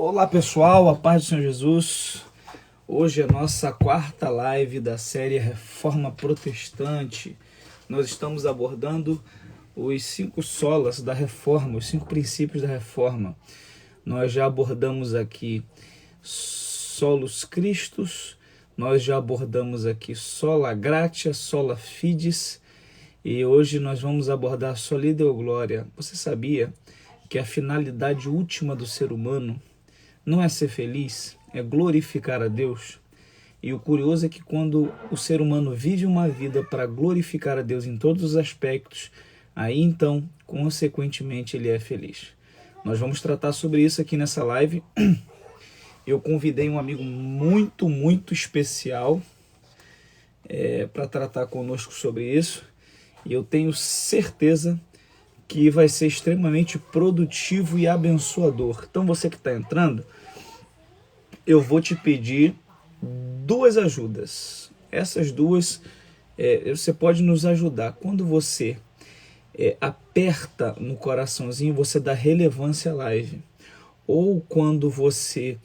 Olá pessoal, a paz do Senhor Jesus. Hoje é a nossa quarta live da série Reforma Protestante. Nós estamos abordando os 5 solas da Reforma, os 5 princípios da Reforma. Nós já abordamos aqui Solus Christus, nós já abordamos aqui Sola Gratia, Sola Fides, e hoje nós vamos abordar Soli Deo Gloria. Você sabia que a finalidade última do ser humano não é ser feliz, é glorificar a Deus? E o curioso é que quando o ser humano vive uma vida para glorificar a Deus em todos os aspectos, aí então, consequentemente, ele é feliz. Nós vamos tratar sobre isso aqui nessa live. Eu convidei um amigo muito especial para tratar conosco sobre isso. E eu tenho certeza que vai ser extremamente produtivo e abençoador. Então você que está entrando, eu vou te pedir 2 ajudas. Essas 2, você pode nos ajudar. Quando você aperta no coraçãozinho, você dá relevância à live. Ou quando você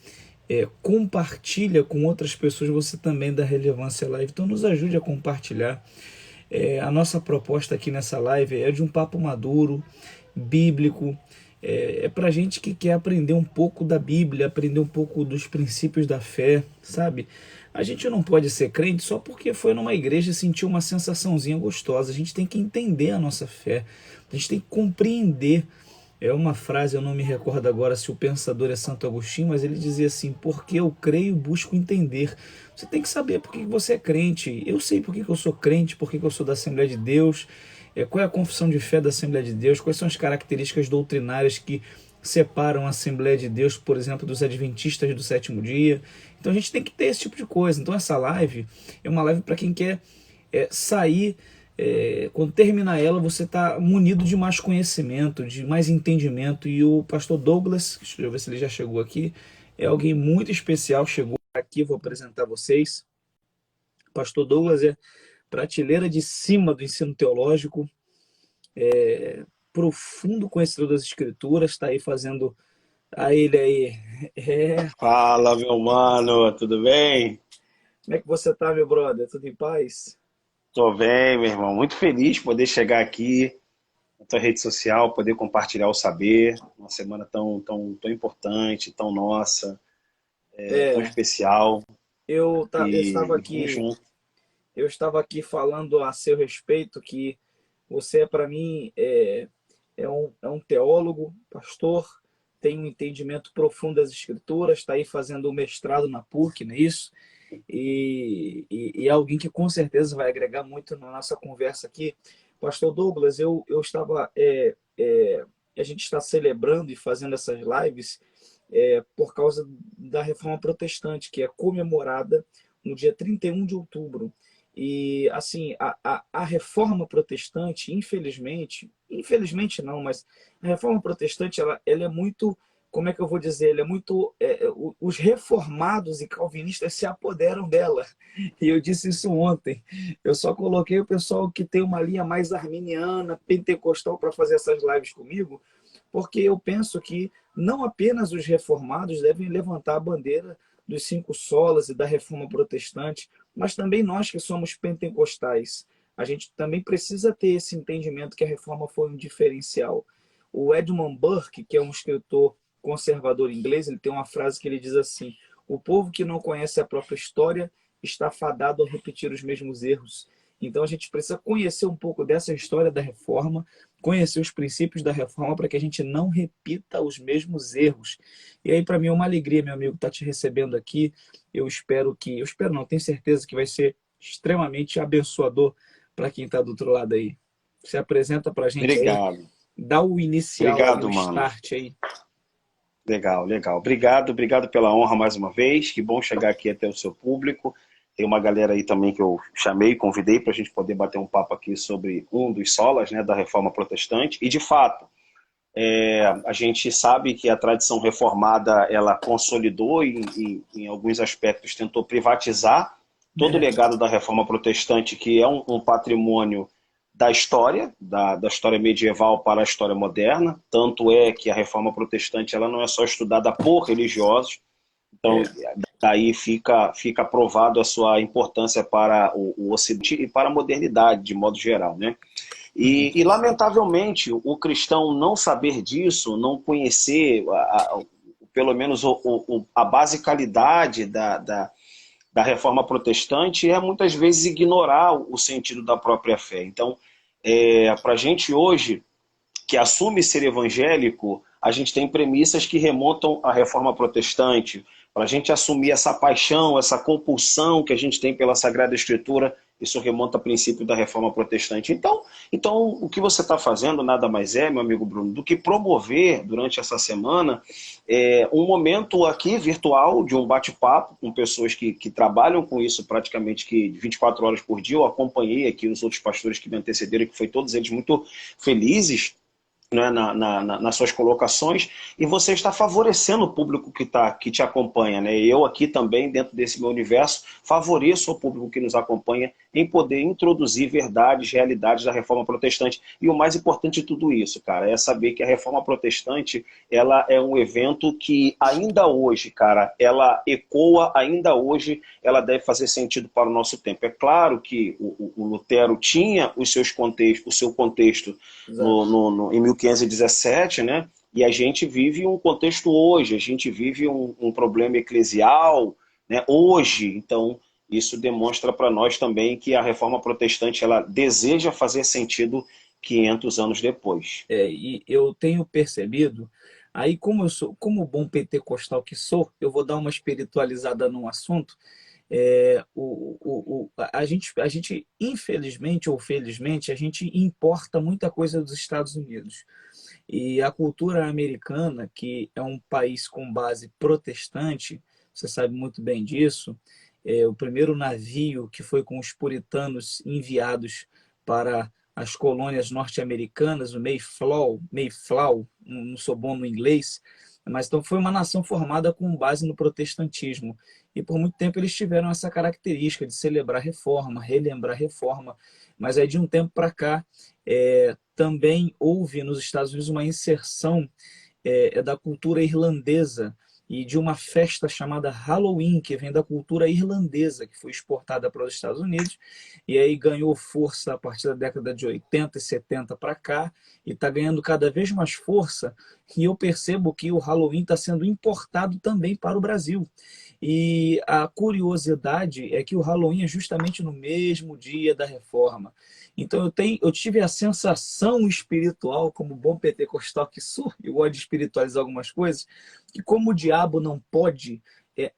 compartilha com outras pessoas, você também dá relevância à live. Então nos ajude a compartilhar. A nossa proposta aqui nessa live é de um papo maduro, bíblico, para gente que quer aprender um pouco da Bíblia, aprender um pouco dos princípios da fé, sabe? A gente não pode ser crente só porque foi numa igreja e sentiu uma sensaçãozinha gostosa. A gente tem que entender a nossa fé, a gente tem que compreender. É uma frase, eu não me recordo agora se o pensador é Santo Agostinho, mas ele dizia assim: porque eu creio, busco entender. Você tem que saber por que você é crente. Eu sei por que eu sou crente, por que eu sou da Assembleia de Deus, qual é a confissão de fé da Assembleia de Deus, quais são as características doutrinárias que separam a Assembleia de Deus, por exemplo, dos adventistas do sétimo dia. Então a gente tem que ter esse tipo de coisa. Então essa live é uma live para quem quer sair. Quando terminar ela, você está munido de mais conhecimento, de mais entendimento. E o pastor Douglas, deixa eu ver se ele já chegou aqui, é alguém muito especial, chegou aqui, vou apresentar vocês. O pastor Douglas é prateleira de cima do ensino teológico, profundo conhecedor das escrituras, está aí fazendo a ele aí. Fala, meu mano, tudo bem? Como é que você está, meu brother? Tudo em paz? Tô bem, meu irmão. Muito feliz de poder chegar aqui na tua rede social, poder compartilhar o saber. Uma semana tão importante, tão nossa, tão É, especial. eu estava E vamos aqui, junto. eu estava aqui falando a seu respeito que você é para mim é um teólogo, pastor, tem um entendimento profundo das escrituras, está aí fazendo o mestrado na PUC, não é isso? E é alguém que com certeza vai agregar muito na nossa conversa aqui. Pastor Douglas, eu estava, a gente está celebrando e fazendo essas lives por causa da Reforma Protestante, que é comemorada no dia 31 de outubro. E, assim, a Reforma Protestante, infelizmente não, mas a Reforma Protestante, ela é muito, como é que eu vou dizer, ela é muito, os reformados e calvinistas se apoderam dela. E eu disse isso ontem. Eu só coloquei o pessoal que tem uma linha mais arminiana, pentecostal, para fazer essas lives comigo, porque eu penso que não apenas os reformados devem levantar a bandeira dos 5 solas e da Reforma Protestante, mas também nós que somos pentecostais. A gente também precisa ter esse entendimento que a Reforma foi um diferencial. O Edmund Burke, que é um escritor conservador inglês, ele tem uma frase que ele diz assim: o povo que não conhece a própria história está fadado a repetir os mesmos erros. Então a gente precisa conhecer um pouco dessa história da Reforma, conhecer os princípios da Reforma para que a gente não repita os mesmos erros. E aí, para mim, é uma alegria, meu amigo, estar te recebendo aqui. Eu espero não, tenho certeza que vai ser extremamente abençoador para quem está do outro lado aí. Se apresenta para a gente aí, Obrigado. dá o inicial aí, o Obrigado, mano. start aí. Legal. Obrigado pela honra mais uma vez. Que bom chegar aqui até o seu público. Tem uma galera aí também que eu chamei, convidei para a gente poder bater um papo aqui sobre um dos solas, né, da Reforma Protestante. E, de fato, a gente sabe que a tradição reformada ela consolidou e em alguns aspectos, tentou privatizar todo o É, legado da Reforma Protestante, que é um patrimônio da história, da história medieval para a história moderna. Tanto é que a Reforma Protestante ela não é só estudada por religiosos, então É. daí fica provado a sua importância para o Ocidente e para a modernidade, de modo geral, né? Uhum. Lamentavelmente, o cristão não saber disso, não conhecer pelo menos a basicalidade da reforma protestante é muitas vezes ignorar o sentido da própria fé. Então, para a gente hoje, que assume ser evangélico, a gente tem premissas que remontam à reforma protestante. Para a gente assumir essa paixão, essa compulsão que a gente tem pela Sagrada Escritura, isso remonta ao princípio da reforma protestante. Então o que você está fazendo nada mais é, meu amigo Bruno, do que promover durante essa semana um momento aqui virtual de um bate-papo com pessoas que trabalham com isso praticamente que 24 horas por dia. Eu acompanhei aqui os outros pastores que me antecederam, que foi todos eles muito felizes, né, nas suas colocações, e você está favorecendo o público que te acompanha, né? Eu aqui também, dentro desse meu universo, favoreço o público que nos acompanha em poder introduzir verdades, realidades da Reforma Protestante. E o mais importante de tudo isso, cara, é saber que a Reforma Protestante, ela é um evento que ainda hoje, cara, ela ecoa, ainda hoje ela deve fazer sentido para o nosso tempo. É claro que o Lutero tinha os seus contextos, o seu contexto Exato. em 1517, né? E a gente vive um contexto hoje, a gente vive um problema eclesial, né? Hoje. Então, isso demonstra para nós também que a reforma protestante ela deseja fazer sentido 500 anos depois. E eu tenho percebido, aí como eu sou, como bom pentecostal que sou, eu vou dar uma espiritualizada no assunto. A gente, infelizmente ou felizmente, a gente importa muita coisa dos Estados Unidos. E a cultura americana, que é um país com base protestante, você sabe muito bem disso, o primeiro navio que foi com os puritanos enviados para as colônias norte-americanas, o Mayflower, não sou bom no inglês, mas então foi uma nação formada com base no protestantismo. E por muito tempo eles tiveram essa característica de celebrar a reforma, relembrar a reforma. Mas aí de um tempo para cá, também houve nos Estados Unidos uma inserção da cultura irlandesa e de uma festa chamada Halloween, que vem da cultura irlandesa, que foi exportada para os Estados Unidos, e aí ganhou força a partir da década de 80 e 70 para cá, e está ganhando cada vez mais força, e eu percebo que o Halloween está sendo importado também para o Brasil. E a curiosidade é que o Halloween é justamente no mesmo dia da reforma. Então eu tive a sensação espiritual, como bom pentecostal que sou, eu gosto de espiritualizar algumas coisas, que como o diabo não pode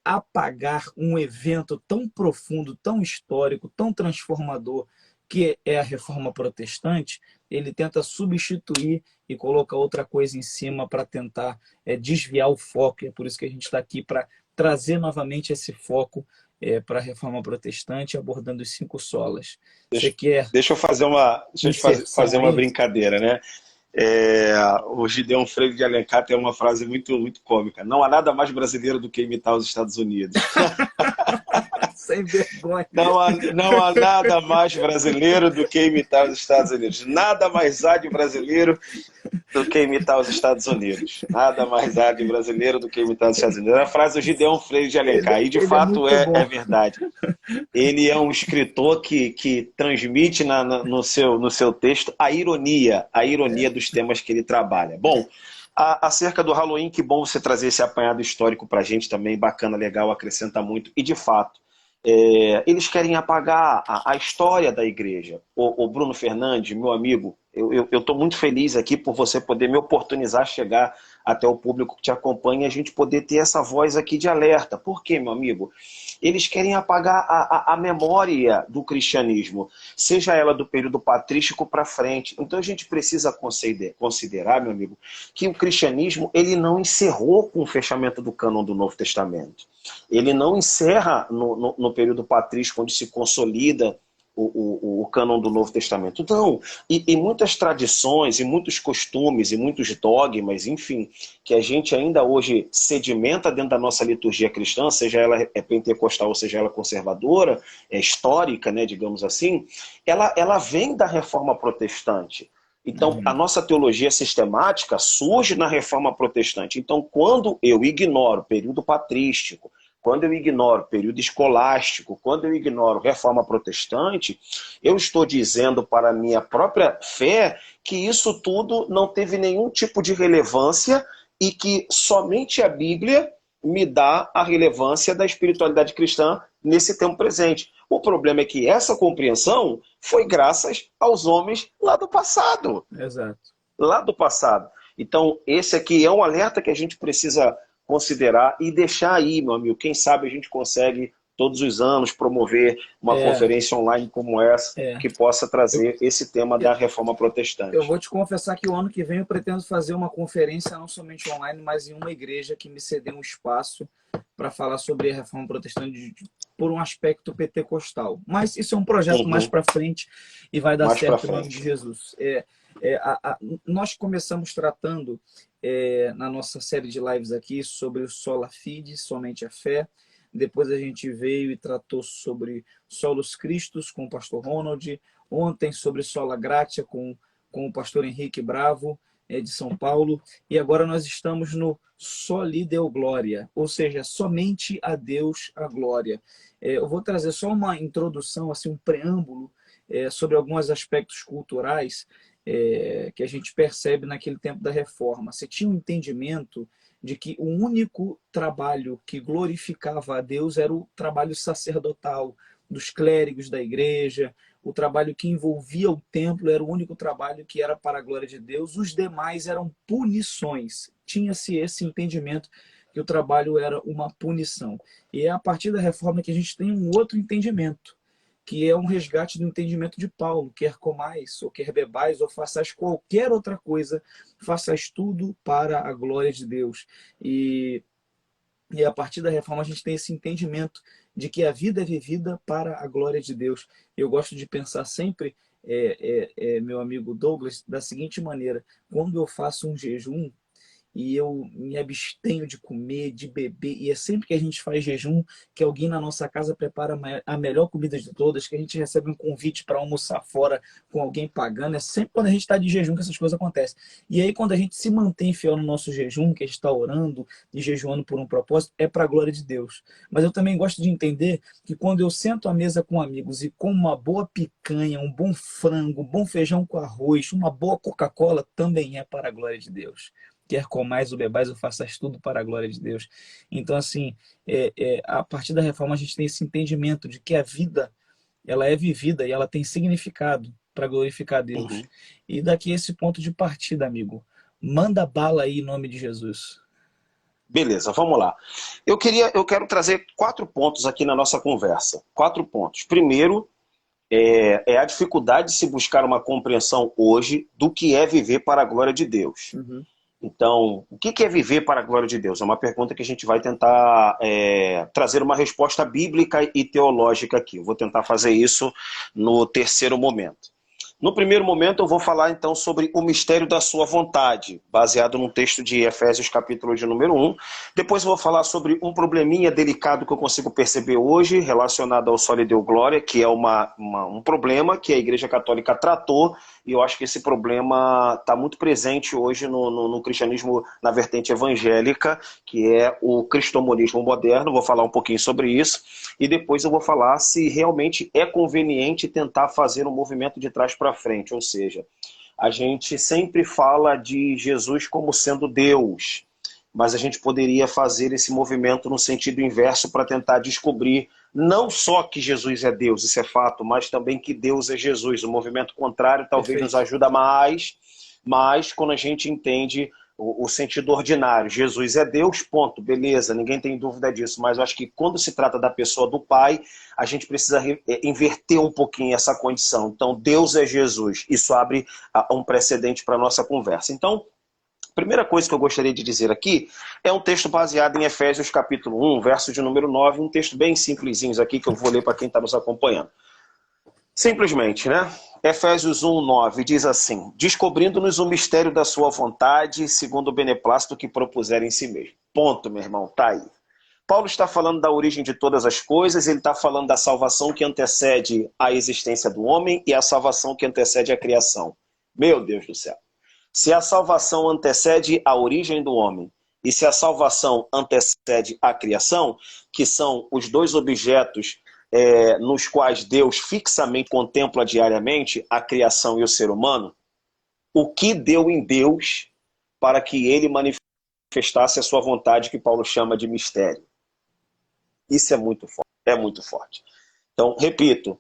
apagar um evento tão profundo, tão histórico, tão transformador, que é a reforma protestante, ele tenta substituir e colocar outra coisa em cima para tentar desviar o foco. É por isso que a gente está aqui para trazer novamente esse foco para a reforma protestante, abordando os 5 solas. Você Deixa, quer deixa eu te inserção fazer uma aí? brincadeira, né? O Gideão Freire de Alencar tem uma frase muito, muito cômica. Não há nada mais brasileiro do que imitar os Estados Unidos. Sem vergonha. Não há nada mais brasileiro do que imitar os Estados Unidos. Nada mais há de brasileiro do que imitar os Estados Unidos. Nada mais há de brasileiro do que imitar os Estados Unidos. É a frase do Gideão Freire de Alencar. E de Ele é fato muito bom. é verdade. Ele é um escritor que transmite no seu texto a ironia dos temas que ele trabalha. Bom, acerca do Halloween, que bom você trazer esse apanhado histórico para a gente também, bacana, legal, acrescenta muito. E de fato, eles querem apagar a história da igreja. O Bruno Fernandes, meu amigo, eu estou muito feliz aqui por você poder me oportunizar chegar até o público que te acompanha e a gente poder ter essa voz aqui de alerta. Por quê, meu amigo? Eles querem apagar a memória do cristianismo, seja ela do período patrístico para frente. Então a gente precisa considerar, meu amigo, que o cristianismo ele não encerrou com o fechamento do cânon do Novo Testamento. Ele não encerra no período patrístico, onde se consolida o cânon do Novo Testamento. Não, e muitas tradições, e muitos costumes, e muitos dogmas, enfim, que a gente ainda hoje sedimenta dentro da nossa liturgia cristã, seja ela pentecostal ou seja ela conservadora, histórica, né, digamos assim, ela vem da Reforma Protestante. Então, a nossa teologia sistemática surge na Reforma Protestante. Então, quando eu ignoro o período patrístico, quando eu ignoro o período escolástico, quando eu ignoro Reforma Protestante, eu estou dizendo para a minha própria fé que isso tudo não teve nenhum tipo de relevância e que somente a Bíblia me dá a relevância da espiritualidade cristã nesse tempo presente. O problema é que essa compreensão foi graças aos homens lá do passado. Exato. Lá do passado. Então, esse aqui é um alerta que a gente precisa considerar e deixar aí, meu amigo. Quem sabe a gente consegue, todos os anos, promover uma conferência online como essa, que possa trazer esse tema da Reforma Protestante. Eu vou te confessar que o ano que vem eu pretendo fazer uma conferência, não somente online, mas em uma igreja que me cedeu um espaço para falar sobre a Reforma Protestante por um aspecto pentecostal. Mas isso é um projeto mais para frente e vai dar certo em nome de Jesus. Nós começamos tratando na nossa série de lives aqui sobre o Sola Fide, somente a fé. Depois a gente veio e tratou sobre Solos Christus com o pastor Ronald. Ontem sobre Sola Gratia com o pastor Henrique Bravo, de São Paulo. E agora nós estamos no Soli Deo Glória, ou seja, somente a Deus a glória. Eu vou trazer só uma introdução, assim, um preâmbulo sobre alguns aspectos culturais que a gente percebe naquele tempo da Reforma. Você tinha um entendimento de que o único trabalho que glorificava a Deus era o trabalho sacerdotal dos clérigos da igreja, o trabalho que envolvia o templo era o único trabalho que era para a glória de Deus, os demais eram punições. Tinha-se esse entendimento que o trabalho era uma punição. E é a partir da Reforma que a gente tem um outro entendimento, que é um resgate do entendimento de Paulo, quer comais, ou quer bebais, ou façais qualquer outra coisa, façais tudo para a glória de Deus. E a partir da Reforma a gente tem esse entendimento de que a vida é vivida para a glória de Deus. Eu gosto de pensar sempre, meu amigo Douglas, da seguinte maneira: quando eu faço um jejum, e eu me abstenho de comer, de beber, e é sempre que a gente faz jejum que alguém na nossa casa prepara a melhor comida de todas, que a gente recebe um convite para almoçar fora com alguém pagando, é sempre quando a gente está de jejum que essas coisas acontecem. E aí quando a gente se mantém fiel no nosso jejum, que a gente está orando e jejuando por um propósito, é para a glória de Deus. Mas eu também gosto de entender que quando eu sento à mesa com amigos e como uma boa picanha, um bom frango, um bom feijão com arroz, uma boa Coca-Cola, também é para a glória de Deus. Quer comais ou bebais, ou faças tudo para a glória de Deus. Então, assim, a partir da Reforma a gente tem esse entendimento de que a vida, ela é vivida e ela tem significado para glorificar a Deus. E daqui esse ponto de partida, amigo. Manda bala aí em nome de Jesus. Beleza, vamos lá. Eu quero trazer 4 pontos aqui na nossa conversa. 4 pontos. Primeiro, é a dificuldade de se buscar uma compreensão hoje do que é viver para a glória de Deus. Então, o que é viver para a glória de Deus? É uma pergunta que a gente vai tentar trazer uma resposta bíblica e teológica aqui. Eu vou tentar fazer isso no terceiro momento. No primeiro momento eu vou falar então sobre o mistério da sua vontade, baseado num texto de Efésios capítulo de número 1. Depois eu vou falar sobre um probleminha delicado que eu consigo perceber hoje, relacionado ao Soli Deo Glória, que é um problema que a Igreja Católica tratou, e eu acho que esse problema está muito presente hoje no cristianismo na vertente evangélica, que é o cristomonismo moderno. Vou falar um pouquinho sobre isso, e depois eu vou falar se realmente é conveniente tentar fazer um movimento de trás para frente, ou seja, a gente sempre fala de Jesus como sendo Deus, mas a gente poderia fazer esse movimento no sentido inverso para tentar descobrir não só que Jesus é Deus, isso é fato, mas também que Deus é Jesus. O movimento contrário talvez nos ajuda mais, mas quando a gente entende o sentido ordinário, Jesus é Deus, ponto, beleza, ninguém tem dúvida disso, mas eu acho que quando se trata da pessoa do Pai, a gente precisa inverter um pouquinho essa condição. Então, Deus é Jesus, isso abre um precedente para a nossa conversa. Então, a primeira coisa que eu gostaria de dizer aqui é um texto baseado em Efésios capítulo 1, verso de número 9, um texto bem simplesinho aqui que eu vou ler para quem está nos acompanhando. Simplesmente, né? Efésios 1:9 diz assim: descobrindo-nos o mistério da sua vontade, segundo o beneplácito que propuser em si mesmo. Ponto, meu irmão, tá aí. Paulo está falando da origem de todas as coisas, ele está falando da salvação que antecede a existência do homem e a salvação que antecede a criação. Meu Deus do céu. Se a salvação antecede a origem do homem e se a salvação antecede a criação, que são os dois objetos nos quais Deus fixamente contempla diariamente a criação e o ser humano, o que deu em Deus para que ele manifestasse a sua vontade, que Paulo chama de mistério? Isso é muito forte, é muito forte. Então, repito,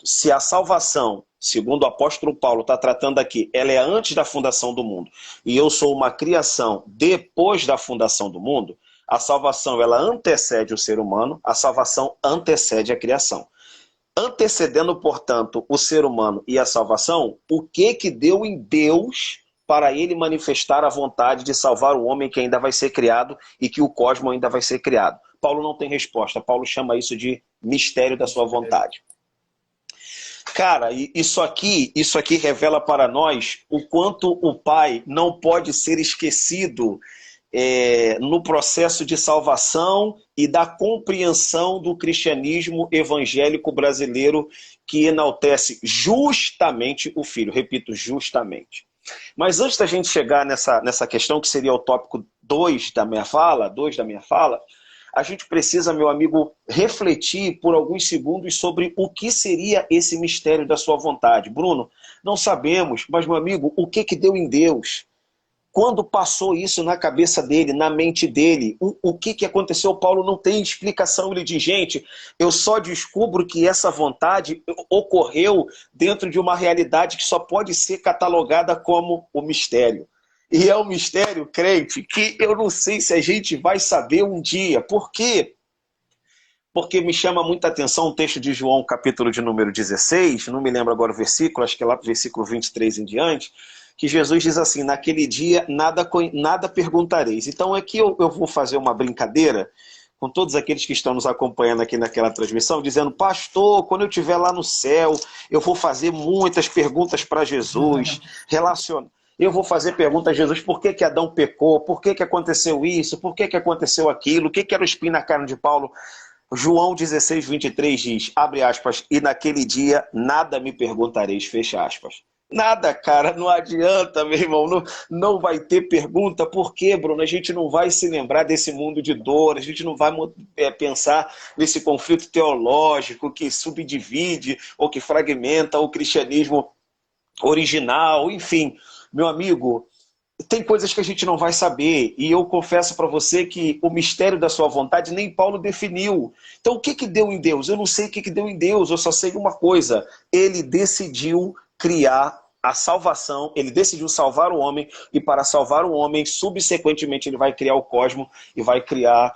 se a salvação, segundo o apóstolo Paulo está tratando aqui, ela é antes da fundação do mundo, e eu sou uma criação depois da fundação do mundo, a salvação ela antecede o ser humano, a salvação antecede a criação. Antecedendo, portanto, o ser humano e a salvação, o que deu em Deus para ele manifestar a vontade de salvar o homem que ainda vai ser criado e que o cosmos ainda vai ser criado? Paulo não tem resposta. Paulo chama isso de mistério da sua vontade. Cara, isso aqui revela para nós o quanto o Pai não pode ser esquecido no processo de salvação e da compreensão do cristianismo evangélico brasileiro, que enaltece justamente o Filho. Repito, justamente. Mas antes da gente chegar nessa questão, que seria o tópico 2 da minha fala, a gente precisa, meu amigo, refletir por alguns segundos sobre o que seria esse mistério da sua vontade. Bruno, não sabemos, mas, meu amigo, o que deu em Deus? Quando passou isso na cabeça dele, na mente dele, o que aconteceu? Paulo não tem explicação. Ele diz, gente, eu só descubro que essa vontade ocorreu dentro de uma realidade que só pode ser catalogada como o mistério. E é um mistério, crente, que eu não sei se a gente vai saber um dia. Por quê? Porque me chama muita atenção um texto de João, capítulo de número 16, não me lembro agora o versículo, acho que é lá do versículo 23 em diante, que Jesus diz assim, naquele dia nada perguntareis. Então aqui eu vou fazer uma brincadeira com todos aqueles que estão nos acompanhando aqui naquela transmissão, dizendo, pastor, quando eu estiver lá no céu, eu vou fazer muitas perguntas para Jesus, eu vou fazer perguntas a Jesus, por que Adão pecou, por que aconteceu isso, por que aconteceu aquilo, o que era o espinho na carne de Paulo? João 16, 23 diz, abre aspas, e naquele dia nada me perguntareis, fecha aspas. Nada, cara, não adianta, meu irmão, não vai ter pergunta. Por quê, Bruno? A gente não vai se lembrar desse mundo de dor, a gente não vai pensar nesse conflito teológico que subdivide ou que fragmenta o cristianismo original, enfim. Meu amigo, tem coisas que a gente não vai saber, e eu confesso para você que o mistério da sua vontade nem Paulo definiu. Então o que deu em Deus? Eu não sei o que deu em Deus, eu só sei uma coisa, ele decidiu criar a salvação, ele decidiu salvar o homem, e para salvar o homem, subsequentemente ele vai criar o cosmos e vai criar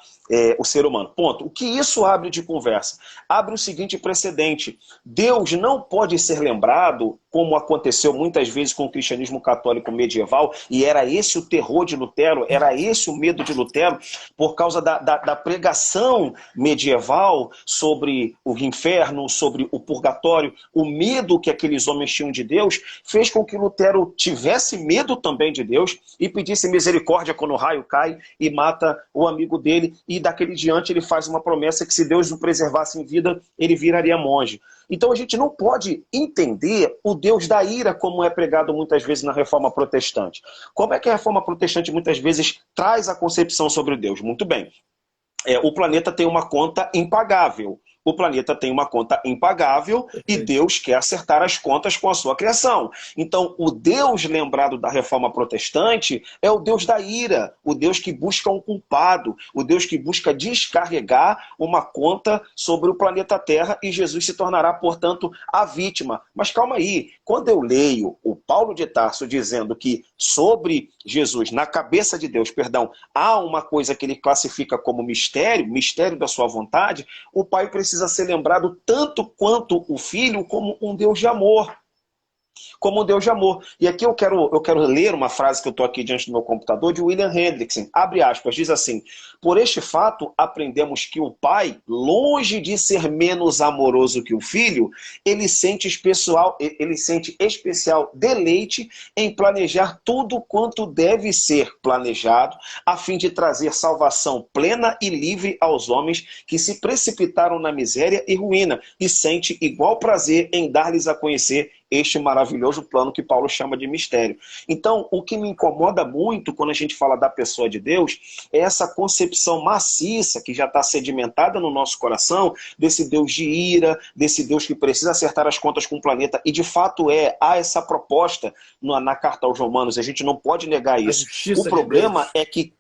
o ser humano. Ponto. O que isso abre de conversa? Abre o seguinte precedente, Deus não pode ser lembrado, como aconteceu muitas vezes com o cristianismo católico medieval, e era esse o terror de Lutero, era esse o medo de Lutero, por causa da pregação medieval sobre o inferno, sobre o purgatório, o medo que aqueles homens tinham de Deus, fez com que Lutero tivesse medo também de Deus e pedisse misericórdia quando o raio cai e mata o amigo dele, e daquele diante ele faz uma promessa que se Deus o preservasse em vida, ele viraria monge. Então a gente não pode entender o Deus da ira como é pregado muitas vezes na Reforma Protestante. Como é que a Reforma Protestante muitas vezes traz a concepção sobre Deus? Muito bem. O planeta tem uma conta impagável. O planeta tem uma conta impagável e Deus quer acertar as contas com a sua criação. Então, o Deus lembrado da Reforma Protestante é o Deus da ira, o Deus que busca um culpado, o Deus que busca descarregar uma conta sobre o planeta Terra, e Jesus se tornará, portanto, a vítima. Mas calma aí, quando eu leio o Paulo de Tarso dizendo que sobre Jesus, na cabeça de Deus, há uma coisa que ele classifica como mistério da sua vontade, o Pai precisa ser lembrado tanto quanto o Filho como um Deus de amor. como um Deus de amor. E aqui eu quero ler uma frase que eu estou aqui diante do meu computador, de William Hendrickson, abre aspas, diz assim: por este fato, aprendemos que o pai, longe de ser menos amoroso que o filho, ele sente especial deleite em planejar tudo quanto deve ser planejado, a fim de trazer salvação plena e livre aos homens que se precipitaram na miséria e ruína, e sente igual prazer em dar-lhes a conhecer este maravilhoso plano que Paulo chama de mistério. Então, o que me incomoda muito quando a gente fala da pessoa de Deus é essa concepção maciça que já está sedimentada no nosso coração, desse Deus de ira, desse Deus que precisa acertar as contas com o planeta. E de fato há essa proposta na carta aos Romanos, a gente não pode negar isso. O problema é que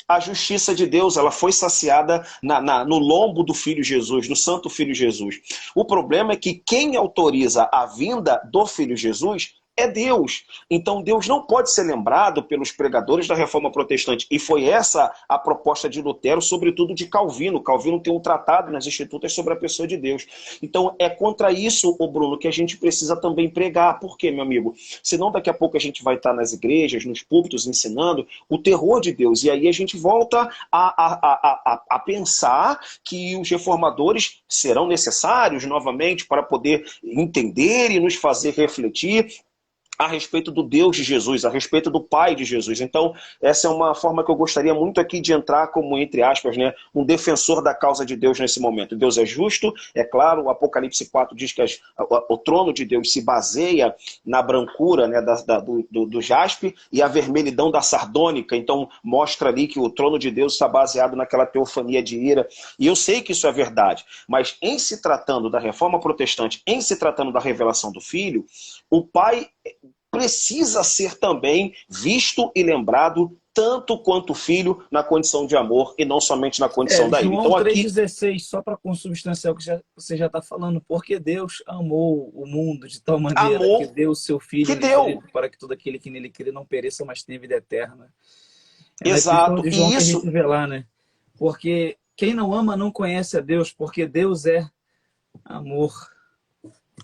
a justiça de Deus, ela foi saciada no lombo do Filho Jesus, no Santo Filho Jesus. O problema é que quem autoriza a vinda do Filho Jesus é Deus. Então Deus não pode ser lembrado pelos pregadores da Reforma Protestante. E foi essa a proposta de Lutero, sobretudo de Calvino. Calvino tem um tratado nas Institutas sobre a pessoa de Deus. Então é contra isso, Bruno, que a gente precisa também pregar. Por quê, meu amigo? Senão daqui a pouco a gente vai estar nas igrejas, nos púlpitos, ensinando o terror de Deus. E aí a gente volta a pensar que os reformadores serão necessários novamente para poder entender e nos fazer refletir a respeito do Deus de Jesus, a respeito do Pai de Jesus. Então, essa é uma forma que eu gostaria muito aqui de entrar como, entre aspas, né, um defensor da causa de Deus nesse momento. Deus é justo, é claro, o Apocalipse 4 diz que o trono de Deus se baseia na brancura, né, do jaspe e a vermelhidão da sardônica. Então, mostra ali que o trono de Deus está baseado naquela teofania de ira. E eu sei que isso é verdade, mas em se tratando da Reforma Protestante, em se tratando da revelação do Filho, o Pai precisa ser também visto e lembrado tanto quanto o filho na condição de amor e não somente na condição da ira. João 3,16, só para consubstanciar o que você já está falando, porque Deus amou o mundo de tal maneira que deu o seu Filho para que todo aquele que nele crê não pereça, mas tenha vida eterna. Exato. De João que a gente vê lá, né? Porque quem não ama não conhece a Deus, porque Deus é amor.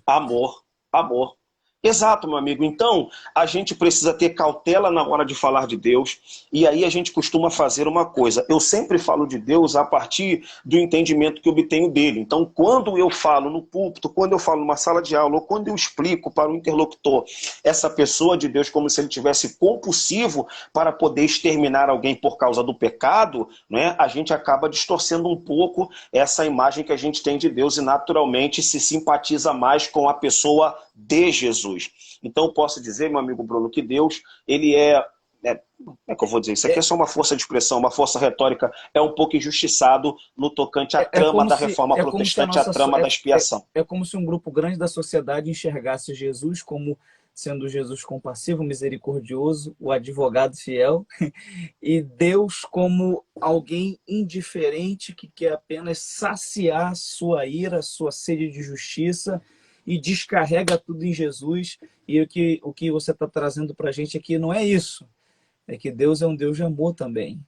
Amor, amor. Exato, meu amigo. Então, a gente precisa ter cautela na hora de falar de Deus, e aí a gente costuma fazer uma coisa. Eu sempre falo de Deus a partir do entendimento que eu obtenho dele. Então, quando eu falo no púlpito, quando eu falo numa sala de aula, ou quando eu explico para o interlocutor essa pessoa de Deus como se ele tivesse compulsivo para poder exterminar alguém por causa do pecado, né, a gente acaba distorcendo um pouco essa imagem que a gente tem de Deus e naturalmente se simpatiza mais com a pessoa de Jesus. Então eu posso dizer, meu amigo Bruno, que Deus, ele como é que eu vou dizer? Isso aqui é só uma força de expressão, uma força retórica, é um pouco injustiçado no tocante à trama da Reforma Protestante, à trama da expiação. É como se um grupo grande da sociedade enxergasse Jesus como sendo Jesus compassivo, misericordioso, o advogado fiel, e Deus como alguém indiferente que quer apenas saciar sua ira, sua sede de justiça, e descarrega tudo em Jesus. E o que você está trazendo para a gente aqui não é isso. É que Deus é um Deus de amor também.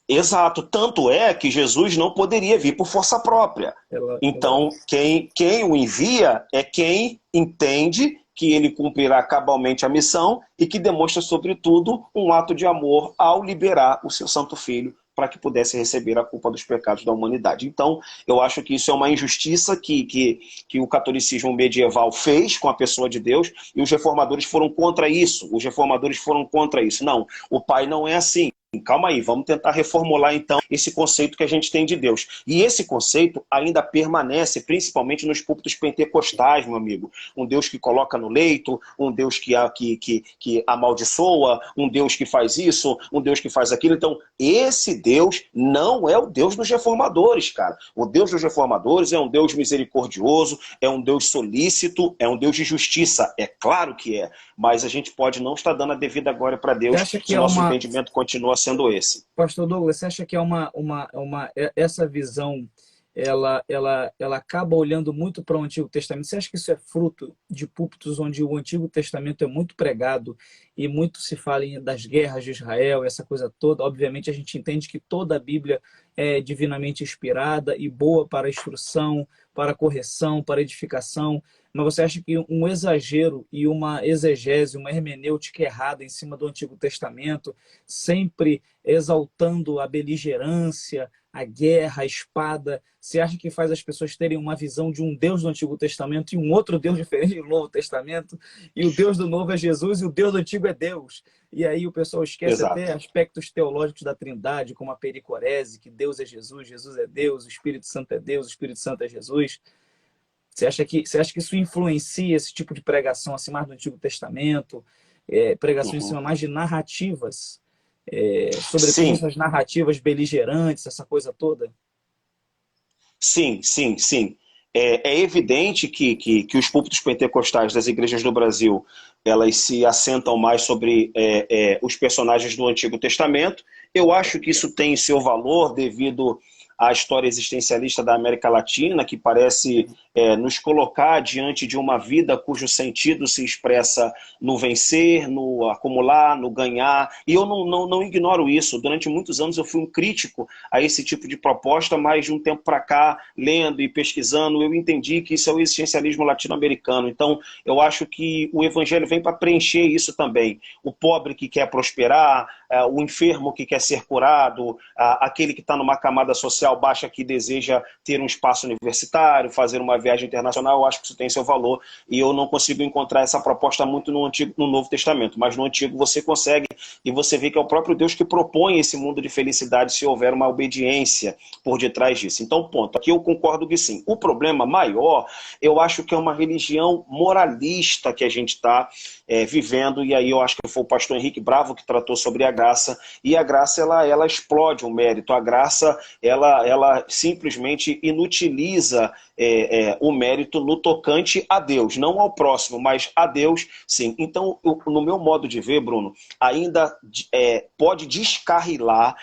Exato. Tanto é que Jesus não poderia vir por força própria. Então, quem o envia é quem entende que ele cumprirá cabalmente a missão e que demonstra, sobretudo, um ato de amor ao liberar o seu Santo Filho para que pudesse receber a culpa dos pecados da humanidade. Então, eu acho que isso é uma injustiça que o catolicismo medieval fez com a pessoa de Deus, e os reformadores foram contra isso. Os reformadores foram contra isso. Não, o Pai não é assim. Calma aí, vamos tentar reformular então esse conceito que a gente tem de Deus. E esse conceito ainda permanece, principalmente nos púlpitos pentecostais, meu amigo. Um Deus que coloca no leito, um Deus que amaldiçoa, um Deus que faz isso, um Deus que faz aquilo. Então, esse Deus não é o Deus dos reformadores, cara. O Deus dos reformadores é um Deus misericordioso, é um Deus solícito, é um Deus de justiça. É claro que é, mas a gente pode não estar dando a devida glória para Deus se o nosso entendimento continua sendo esse. Pastor Douglas, você acha que é essa visão ela acaba olhando muito para o Antigo Testamento. Você acha que isso é fruto de púlpitos onde o Antigo Testamento é muito pregado e muito se fala das guerras de Israel, essa coisa toda? Obviamente, a gente entende que toda a Bíblia é divinamente inspirada e boa para instrução, para correção, para edificação. Mas você acha que um exagero e uma exegese, uma hermenêutica errada em cima do Antigo Testamento, sempre exaltando a beligerância, a guerra, a espada, você acha que faz as pessoas terem uma visão de um Deus do Antigo Testamento e um outro Deus diferente do Novo Testamento? E o Deus do Novo é Jesus e o Deus do Antigo é Deus. E aí o pessoal esquece até Exato. aspectos teológicos da Trindade, como a pericorese, que Deus é Jesus, Jesus é Deus, o Espírito Santo é Deus, o Espírito Santo é Jesus. Você acha que isso influencia esse tipo de pregação assim, mais do Antigo Testamento? Pregação em Uhum. cima mais de narrativas, sobretudo Sim, essas narrativas beligerantes, essa coisa toda? sim, sim, sim. É evidente que os púlpitos pentecostais das igrejas do Brasil, elas se assentam mais sobre os personagens do Antigo Testamento. Eu acho que isso tem seu valor devido à história existencialista da América Latina, que parece nos colocar diante de uma vida cujo sentido se expressa no vencer, no acumular, no ganhar. E eu não ignoro isso. Durante muitos anos eu fui um crítico a esse tipo de proposta, mas de um tempo para cá, lendo e pesquisando, eu entendi que isso é o existencialismo latino-americano. Então, eu acho que o evangelho vem para preencher isso também. O pobre que quer prosperar, o enfermo que quer ser curado, aquele que está numa camada social baixa que deseja ter um espaço universitário, fazer uma viagem internacional, eu acho que isso tem seu valor e eu não consigo encontrar essa proposta muito no Novo Testamento, mas no Antigo você consegue e você vê que é o próprio Deus que propõe esse mundo de felicidade se houver uma obediência por detrás disso. Então, ponto. Aqui eu concordo que sim. O problema maior, eu acho que é uma religião moralista que a gente está vivendo, e aí eu acho que foi o pastor Henrique Bravo que tratou sobre a graça, e a graça ela explode o mérito, a graça ela simplesmente inutiliza o mérito no tocante a Deus, não ao próximo, mas a Deus, sim. Então, no meu modo de ver, Bruno, ainda pode descarrilar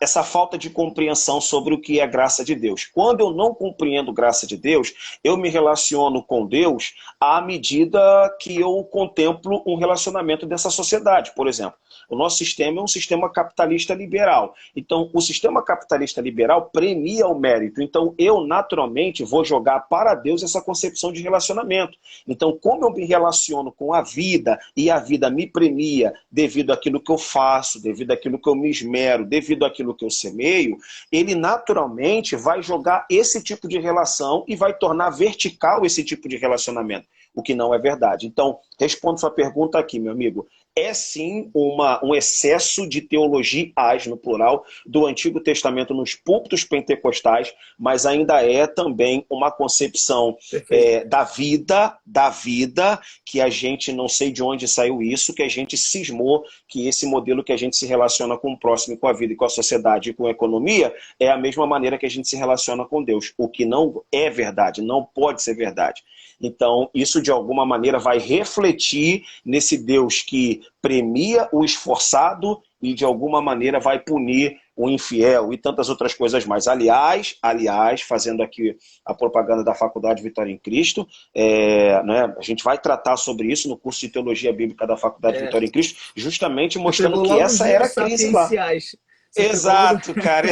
essa falta de compreensão sobre o que é graça de Deus. Quando eu não compreendo graça de Deus, eu me relaciono com Deus à medida que eu contemplo um relacionamento dessa sociedade. Por exemplo, o nosso sistema é um sistema capitalista liberal. Então, o sistema capitalista liberal premia o mérito. Então, eu naturalmente vou jogar para Deus essa concepção de relacionamento. Então, como eu me relaciono com a vida e a vida me premia devido àquilo que eu faço, devido àquilo que eu me esmero, devido àquilo que eu semeio, ele naturalmente vai jogar esse tipo de relação e vai tornar vertical esse tipo de relacionamento, o que não é verdade. Então, respondo sua pergunta aqui, meu amigo. É sim um excesso de teologias, no plural, do Antigo Testamento nos púlpitos pentecostais, mas ainda é também uma concepção Perfeito. da vida, que a gente não sei de onde saiu isso, que a gente cismou que esse modelo que a gente se relaciona com o próximo, com a vida, e com a sociedade e com a economia, é a mesma maneira que a gente se relaciona com Deus, o que não é verdade, não pode ser verdade. Então, isso de alguma maneira vai refletir nesse Deus que premia o esforçado e de alguma maneira vai punir o infiel e tantas outras coisas mais. Aliás, fazendo aqui a propaganda da Faculdade Vitória em Cristo, né, a gente vai tratar sobre isso no curso de Teologia Bíblica da Faculdade É, Vitória em Cristo, justamente você mostrando pegou que logo os essa era a livros crise lá. sapienciais. Você pegou logo. Exato, cara.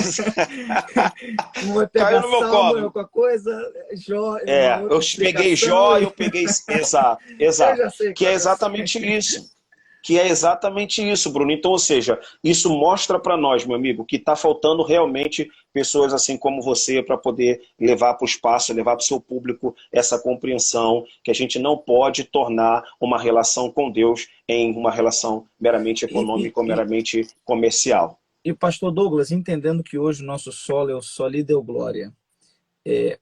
Um vai Caiu pegar no meu Samuel colo. com a coisa, Jó, uma Eu outra peguei explicação. Jó e eu peguei. Exato, Eu exato. já sei Que é qual é. exatamente isso. Que é exatamente isso, Bruno. Então, ou seja, isso mostra para nós, meu amigo, que está faltando realmente pessoas assim como você para poder levar para o espaço, levar para o seu público essa compreensão que a gente não pode tornar uma relação com Deus em uma relação meramente E, e, econômica ou e, meramente comercial. e pastor Douglas, entendendo que hoje o nosso solo é o só lhe deu glória,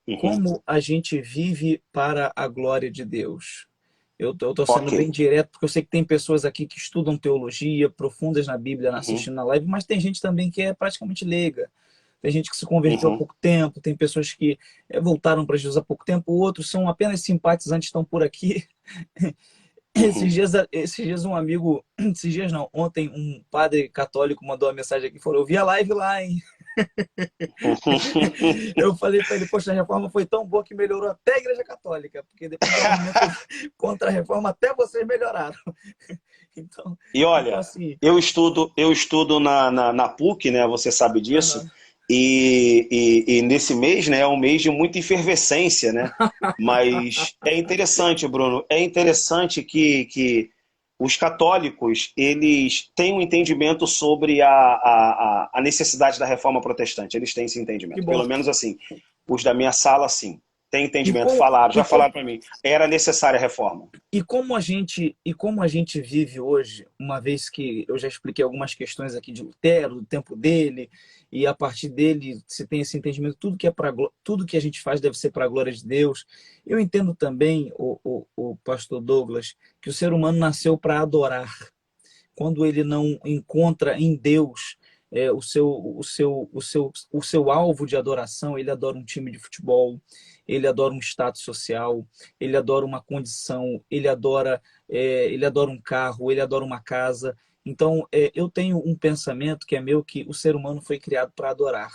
Uhum. como a gente vive para a glória de Deus? Eu estou sendo Ok. bem direto, porque eu sei que tem pessoas aqui que estudam teologia, profundas na Bíblia, Uhum. assistindo na live, mas tem gente também que é praticamente leiga. Tem gente que se converteu há Uhum. pouco tempo, tem pessoas que voltaram para Jesus há pouco tempo, outros são apenas simpatizantes, estão por aqui. Uhum. Esses dias um amigo, esses dias não, ontem um padre católico mandou uma mensagem aqui e falou: eu vi a live lá, hein? Eu falei para ele, poxa, a reforma foi tão boa que melhorou até a Igreja Católica, porque depois do movimento contra a reforma, até vocês melhoraram. Então, E então olha, assim, eu estudo na PUC, né? Você sabe disso. aham. E nesse mês, né, é um mês de muita efervescência, né? Mas é interessante, Bruno, é interessante que os católicos, eles têm um entendimento sobre a necessidade da reforma protestante. Eles têm esse Que entendimento. bom. Pelo menos assim, os da minha sala, sim. Tem E entendimento, como, falaram, e já como, falaram para mim. Era necessária a reforma. e como a gente vive hoje, uma vez que eu já expliquei algumas questões aqui de Lutero, do tempo dele, e a partir dele se tem esse entendimento, tudo que a gente faz deve ser para a glória de Deus. Eu entendo também, o pastor Douglas, que o ser humano nasceu para adorar. Quando ele não encontra em Deus o seu alvo de adoração, ele adora um time de futebol, ele adora um status social, ele adora uma condição, ele adora um carro, ele adora uma casa. Então, eu tenho um pensamento que é meu, que o ser humano foi criado para adorar.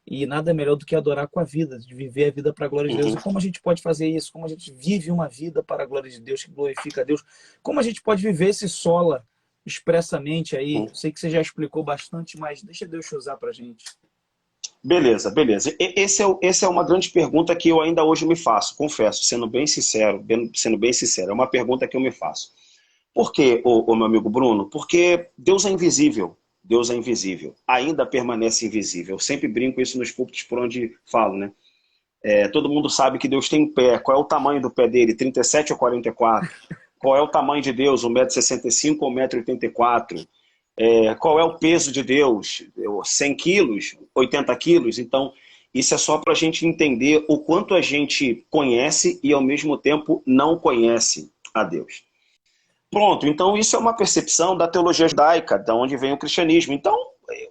E nada melhor do que adorar com a vida, de viver a vida para a glória de Deus. Uhum, E como a gente pode fazer isso? Como a gente vive uma vida para a glória de Deus, que glorifica a Deus? Como a gente pode viver esse sola expressamente aí? uhum. Eu sei que você já explicou bastante, mas deixa Deus te usar para a gente. Beleza, beleza. Essa é uma grande pergunta que eu ainda hoje me faço, confesso, sendo bem sincero, sendo bem sincero, é uma pergunta que eu me faço. Por quê, ô meu amigo Bruno? Porque Deus é invisível. Deus é invisível. Ainda permanece invisível. Eu sempre brinco isso nos púlpitos por onde falo, né? Todo mundo sabe que Deus tem pé. Qual é o tamanho do pé dele? 37 ou 44? Qual é o tamanho de Deus? 1,65 m ou 1,84 m? Qual é o peso de Deus? 100 quilos? 80 quilos? Então, isso é só para a gente entender o quanto a gente conhece e, ao mesmo tempo, não conhece a Deus. Pronto, então isso é uma percepção da teologia judaica, da onde vem o cristianismo. Então,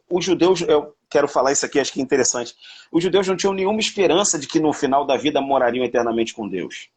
os judeus, eu quero falar isso aqui, acho que é interessante. Os judeus não tinham nenhuma esperança de que no final da vida morariam eternamente com Deus.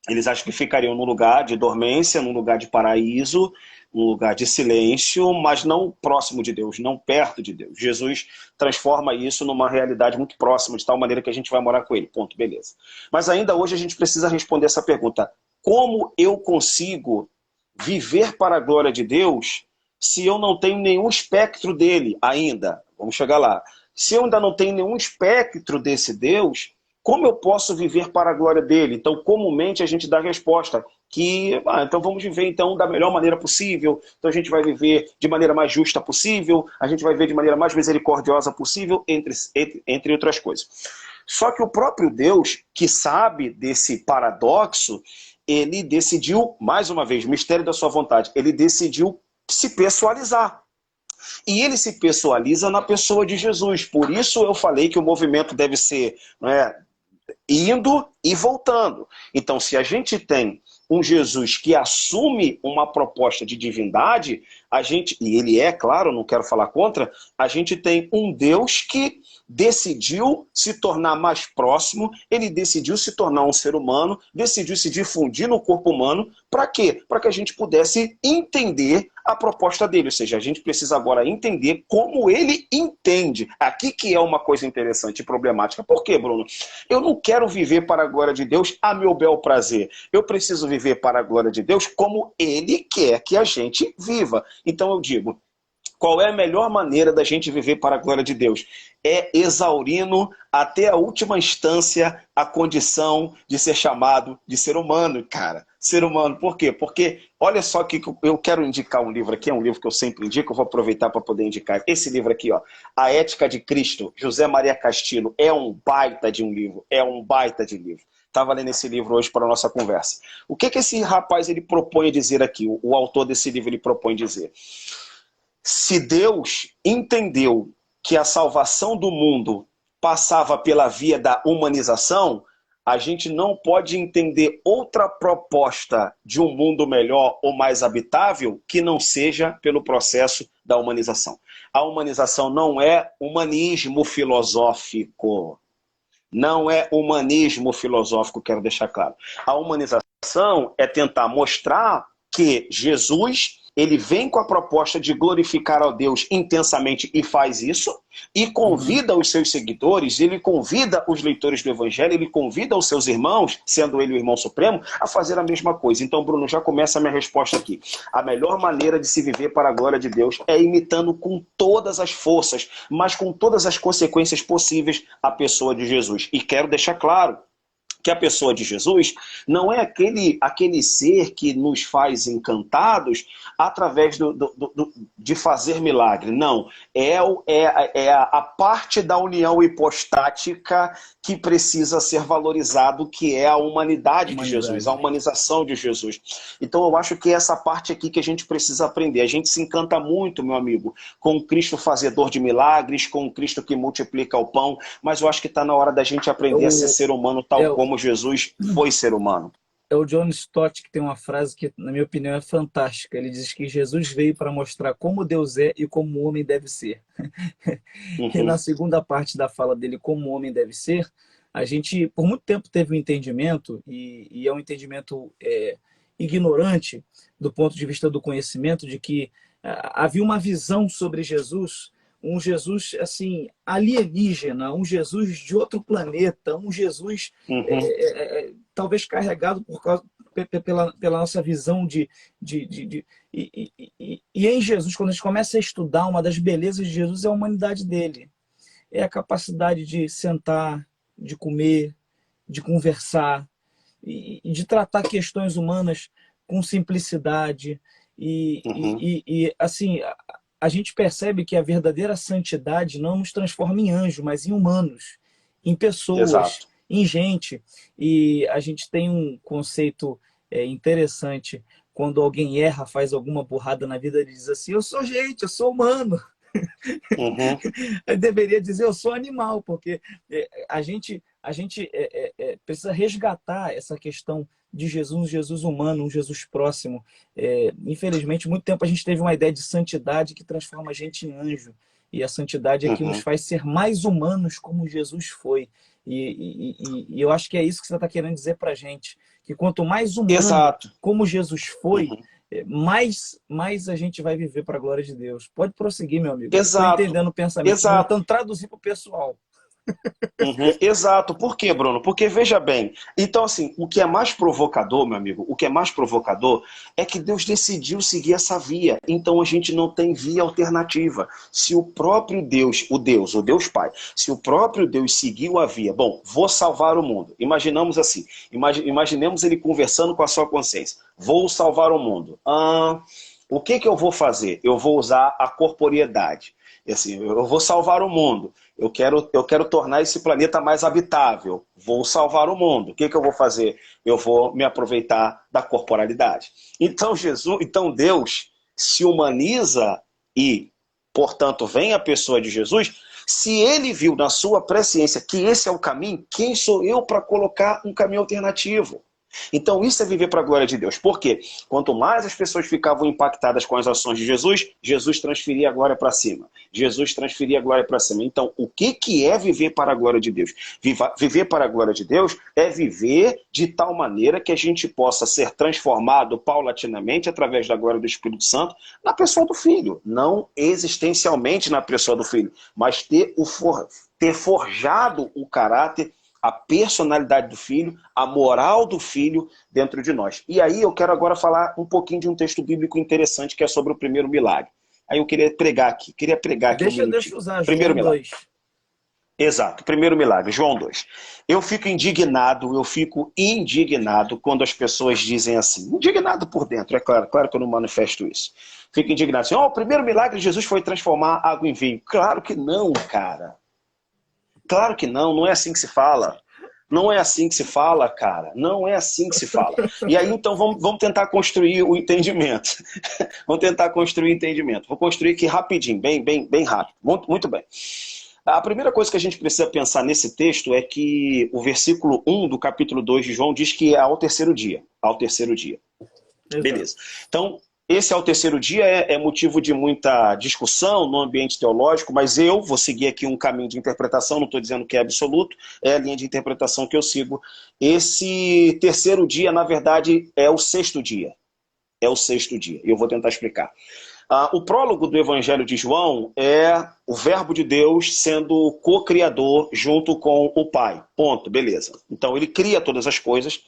Eles acham que ficariam num lugar de dormência, num lugar de paraíso, num lugar de silêncio, mas não próximo de Deus, não perto de Deus. Jesus transforma isso numa realidade muito próxima, de tal maneira que a gente vai morar com ele. Ponto, beleza. Mas ainda hoje a gente precisa responder essa pergunta: como eu consigo viver para a glória de Deus se eu não tenho nenhum espectro dele ainda? Vamos chegar lá. Se eu ainda não tenho nenhum espectro desse Deus, como eu posso viver para a glória dele? Então, comumente a gente dá a resposta que, então vamos viver então da melhor maneira possível, então a gente vai viver de maneira mais justa possível, a gente vai viver de maneira mais misericordiosa possível, entre outras coisas. Só que o próprio Deus, que sabe desse paradoxo, ele decidiu, mais uma vez, mistério da sua vontade, ele decidiu se pessoalizar. E ele se pessoaliza na pessoa de Jesus. Por isso eu falei que o movimento deve ser, não é, indo e voltando. Então, se a gente tem um Jesus que assume uma proposta de divindade, e ele é, claro, não quero falar contra, a gente tem um Deus que decidiu se tornar mais próximo, ele decidiu se tornar um ser humano, decidiu se difundir no corpo humano, para quê? Para que a gente pudesse entender a proposta dele, ou seja, a gente precisa agora entender como ele entende. Aqui que é uma coisa interessante e problemática. Por quê, Bruno? Eu não quero viver para a glória de Deus a meu bel prazer. Eu preciso viver para a glória de Deus como ele quer que a gente viva. Então eu digo, qual é a melhor maneira da gente viver para a glória de Deus? É exaurindo até a última instância a condição de ser chamado de ser humano, cara. Ser humano. Por quê? Porque, olha só que eu quero indicar um livro aqui, é um livro que eu sempre indico, eu vou aproveitar para poder indicar. Esse livro aqui, ó, A Ética de Cristo, José Maria Castilho, é um baita de um livro, é um baita de livro. Estava lendo esse livro hoje para a nossa conversa. O que esse rapaz ele propõe dizer aqui? O autor desse livro ele propõe dizer: se Deus entendeu que a salvação do mundo passava pela via da humanização, a gente não pode entender outra proposta de um mundo melhor ou mais habitável que não seja pelo processo da humanização. A humanização não é humanismo filosófico. Não é humanismo filosófico, quero deixar claro. A humanização é tentar mostrar que Jesus ele vem com a proposta de glorificar a Deus intensamente e faz isso, e convida os seus seguidores, ele convida os leitores do Evangelho, ele convida os seus irmãos, sendo ele o irmão supremo, a fazer a mesma coisa. Então, Bruno, já começa a minha resposta aqui. A melhor maneira de se viver para a glória de Deus é imitando com todas as forças, mas com todas as consequências possíveis a pessoa de Jesus. E quero deixar claro que a pessoa de Jesus não é aquele ser que nos faz encantados através de fazer milagre. Não, é a parte da união hipostática que precisa ser valorizado, que é a humanidade de Jesus, a humanização de Jesus. Então eu acho que é essa parte aqui que a gente precisa aprender. A gente se encanta muito, meu amigo, com o Cristo fazedor de milagres, com o Cristo que multiplica o pão, mas eu acho que está na hora da gente aprender a ser ser humano tal como Jesus foi ser humano. É o John Stott que tem uma frase que, na minha opinião, é fantástica. Ele diz que Jesus veio para mostrar como Deus é e como o homem deve ser. E na segunda parte da fala dele, como o homem deve ser, a gente, por muito tempo, teve um entendimento, e é um entendimento ignorante do ponto de vista do conhecimento, de que havia uma visão sobre Jesus, um Jesus assim alienígena, um Jesus de outro planeta, um Jesus talvez carregado por causa, pela nossa visão e em Jesus, quando a gente começa a estudar, uma das belezas de Jesus é a humanidade dele, é a capacidade de sentar, de comer, de conversar e de tratar questões humanas com simplicidade e assim a gente percebe que a verdadeira santidade não nos transforma em anjo, mas em humanos, em pessoas, Exato. em gente. E a gente tem um conceito interessante. Quando alguém erra, faz alguma burrada na vida, ele diz assim, eu sou gente, eu sou humano. Eu deveria dizer, eu sou animal, porque a gente precisa resgatar essa questão de Jesus, um Jesus humano, um Jesus próximo. Infelizmente, muito tempo a gente teve uma ideia de santidade que transforma a gente em anjo. E a santidade é que nos faz ser mais humanos como Jesus foi. E eu acho que é isso que você está querendo dizer para a gente. Que quanto mais humano como Jesus foi, mais a gente vai viver para a glória de Deus. Pode prosseguir, meu amigo. Estou entendendo o pensamento. Estou tentando traduzir para o pessoal. Exato. Por quê, Bruno? Porque, veja bem, então assim, o que é mais provocador, meu amigo, o que é mais provocador é que Deus decidiu seguir essa via, então a gente não tem via alternativa. Se o próprio Deus, o Deus Pai, se o próprio Deus seguiu a via, bom, vou salvar o mundo, imaginamos assim, imaginemos ele conversando com a sua consciência, vou salvar o mundo, o que eu vou fazer? Eu vou usar a corporeidade. Assim, eu vou salvar o mundo, eu quero tornar esse planeta mais habitável, vou salvar o mundo. O que eu vou fazer? Eu vou me aproveitar da corporalidade. Então Deus se humaniza e, portanto, vem a pessoa de Jesus. Se ele viu na sua presciência que esse é o caminho, quem sou eu para colocar um caminho alternativo? Então isso é viver para a glória de Deus. Por quê? Quanto mais as pessoas ficavam impactadas com as ações de Jesus, Jesus transferia a glória para cima. Jesus transferia a glória para cima. Então, o que é viver para a glória de Deus? Viver para a glória de Deus é viver de tal maneira que a gente possa ser transformado paulatinamente, através da glória do Espírito Santo, na pessoa do Filho. Não existencialmente na pessoa do Filho, mas ter forjado o caráter, a personalidade do Filho, a moral do Filho dentro de nós. E aí eu quero agora falar um pouquinho de um texto bíblico interessante que é sobre o primeiro milagre. Aí eu queria pregar aqui Deixa eu usar primeiro João 2. Exato, primeiro milagre, João 2. Eu fico indignado quando as pessoas dizem assim, indignado por dentro, é claro que eu não manifesto isso. Fico indignado assim, o primeiro milagre de Jesus foi transformar água em vinho. Claro que não, cara. Claro que não, não é assim que se fala. Não é assim que se fala, cara. Não é assim que se fala. E aí, então, vamos tentar construir o entendimento. Vamos tentar construir o entendimento. Vou construir aqui rapidinho, bem rápido. Muito bem. A primeira coisa que a gente precisa pensar nesse texto é que o versículo 1 do capítulo 2 de João diz que é ao terceiro dia. Ao terceiro dia. Exato. Beleza. Então, esse ao terceiro dia é motivo de muita discussão no ambiente teológico, mas eu vou seguir aqui um caminho de interpretação, não estou dizendo que é absoluto, é a linha de interpretação que eu sigo. Esse terceiro dia, na verdade, é o sexto dia. é o sexto dia. E eu vou tentar explicar. O prólogo do Evangelho de João é o verbo de Deus sendo co-criador junto com o Pai. Ponto, beleza. Então ele cria todas as coisas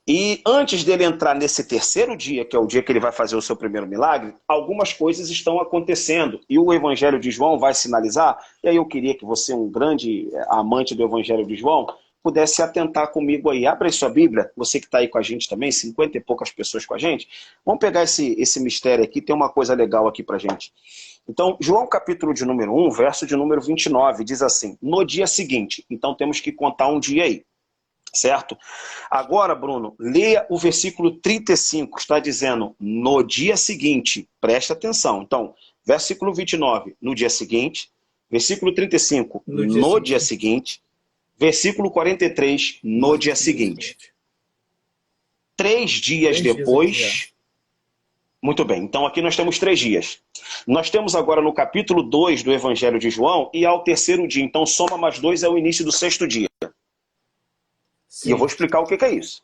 e antes dele entrar nesse terceiro dia, que é o dia que ele vai fazer o seu primeiro milagre, algumas coisas estão acontecendo e o Evangelho de João vai sinalizar. E aí eu queria que você, um grande amante do Evangelho de João, pudesse atentar comigo aí. Abre aí sua Bíblia, você que está aí com a gente também, 50 e poucas pessoas com a gente. Vamos pegar esse mistério aqui, tem uma coisa legal aqui para gente. Então, João capítulo de número 1, verso de número 29, diz assim, no dia seguinte. Então temos que contar um dia aí, certo? Agora, Bruno, leia o versículo 35, está dizendo, no dia seguinte, presta atenção. Então, versículo 29, no dia seguinte, versículo 35, no dia seguinte, versículo 43, no dia seguinte. 3 dias depois... Muito bem, então aqui nós temos 3 dias. Nós temos agora no capítulo 2 do Evangelho de João, e ao terceiro dia, então soma mais 2 é o início do sexto dia. Sim. E eu vou explicar o que é isso.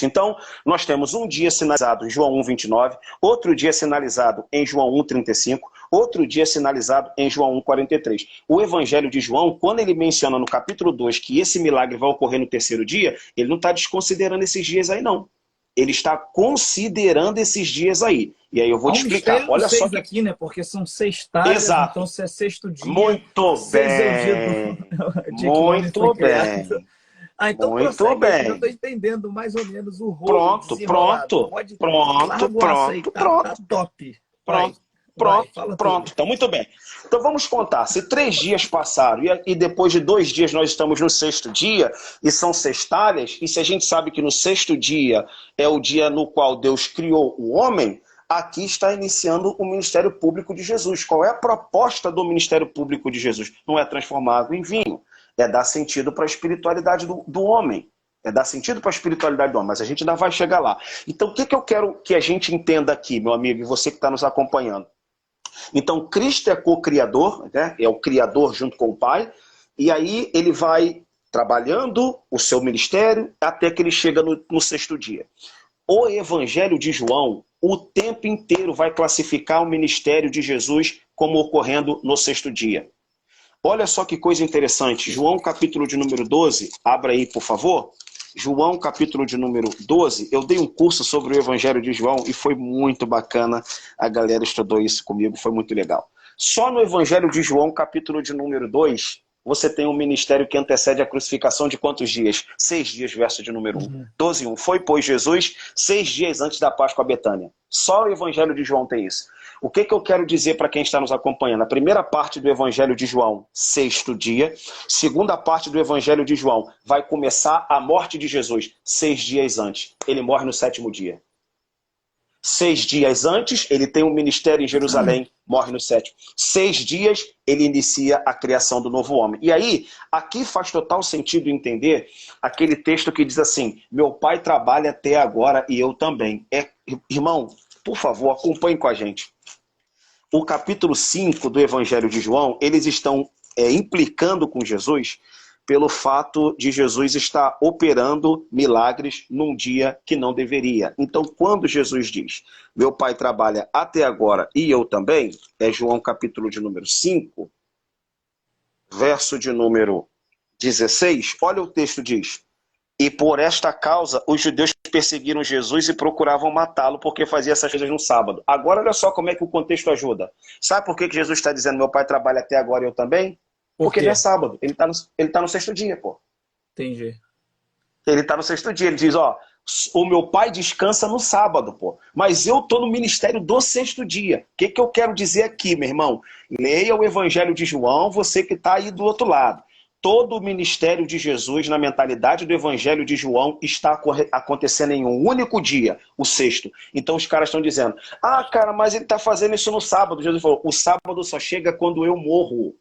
Então, nós temos um dia sinalizado em João 1:29, outro dia sinalizado em João 1:35, outro dia sinalizado em João 1:43. O Evangelho de João, quando ele menciona no capítulo 2 que esse milagre vai ocorrer no terceiro dia, ele não está desconsiderando esses dias aí, não. Ele está considerando esses dias aí. E aí eu vou te explicar. Olha só que... aqui, né? Porque são 6 talhas, exato. Então se é sexto dia... Muito bem. É o dia muito bem. Então muito prossegue, bem. Eu estou entendendo mais ou menos o rolo. Pronto. Tá top. Pronto. Então, muito bem. Então, vamos contar. Se 3 dias passaram e depois de 2 dias nós estamos no sexto dia, e são sextárias, e se a gente sabe que no sexto dia é o dia no qual Deus criou o homem, aqui está iniciando o ministério público de Jesus. Qual é a proposta do ministério público de Jesus? Não é transformar água em vinho, é dar sentido para a espiritualidade do homem. Mas a gente ainda vai chegar lá. Então, o que eu quero que a gente entenda aqui, meu amigo, e você que está nos acompanhando? Então, Cristo é co-criador, né? É o criador junto com o Pai, e aí ele vai trabalhando o seu ministério até que ele chega no sexto dia. O Evangelho de João, o tempo inteiro vai classificar o ministério de Jesus como ocorrendo no sexto dia. Olha só que coisa interessante. João capítulo de número 12, abra aí, por favor. João capítulo de número 12, eu dei um curso sobre o Evangelho de João e foi muito bacana. A galera estudou isso comigo, foi muito legal. Só no Evangelho de João, capítulo de número 2, você tem um ministério que antecede a crucificação de quantos dias? 6 dias, verso de número 1. 12:1. Foi, pois, Jesus 6 dias antes da Páscoa a Betânia. Só o Evangelho de João tem isso. O que eu quero dizer para quem está nos acompanhando? A primeira parte do Evangelho de João, sexto dia. Segunda parte do Evangelho de João, vai começar a morte de Jesus 6 dias antes. Ele morre no 7º dia. 6 dias antes, ele tem um ministério em Jerusalém, morre no 7º. 6 dias, ele inicia a criação do novo homem. E aí, aqui faz total sentido entender aquele texto que diz assim, meu pai trabalha até agora e eu também. Irmão, por favor, acompanhe com a gente. O capítulo 5 do Evangelho de João, eles estão implicando com Jesus pelo fato de Jesus estar operando milagres num dia que não deveria. Então, quando Jesus diz, meu pai trabalha até agora e eu também, é João capítulo de número 5, verso de número 16, olha o texto diz, e por esta causa os judeus perseguiram Jesus e procuravam matá-lo porque fazia essas coisas no sábado. Agora olha só como é que o contexto ajuda. Sabe por que Jesus está dizendo meu pai trabalha até agora e eu também? Porque não é sábado. Ele tá no sexto dia, pô. Entendi. Ele está no sexto dia. Ele diz, o meu pai descansa no sábado, pô. Mas eu estou no ministério do sexto dia. O que eu quero dizer aqui, meu irmão? Leia o Evangelho de João, você que está aí do outro lado. Todo o ministério de Jesus, na mentalidade do Evangelho de João, está acontecendo em um único dia, o sexto. Então os caras estão dizendo, cara, mas ele está fazendo isso no sábado. Jesus falou, o sábado só chega quando eu morro.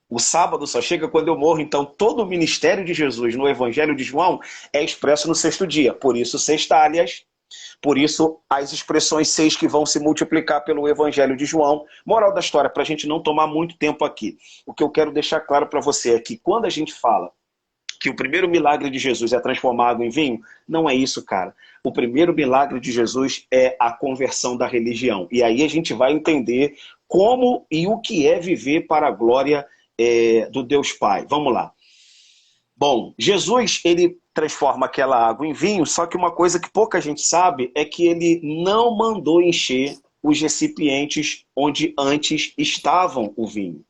O sábado só chega quando eu morro. Então todo o ministério de Jesus no Evangelho de João é expresso no sexto dia. Por isso, sextálias. Por isso, as expressões 6 que vão se multiplicar pelo Evangelho de João. Moral da história, para a gente não tomar muito tempo aqui. O que eu quero deixar claro para você é que quando a gente fala que o primeiro milagre de Jesus é transformar água em vinho? Não é isso, cara. O primeiro milagre de Jesus é a conversão da religião. E aí a gente vai entender como e o que é viver para a glória do Deus Pai. Vamos lá. Bom, Jesus, ele transforma aquela água em vinho, só que uma coisa que pouca gente sabe é que ele não mandou encher os recipientes onde antes estavam o vinho.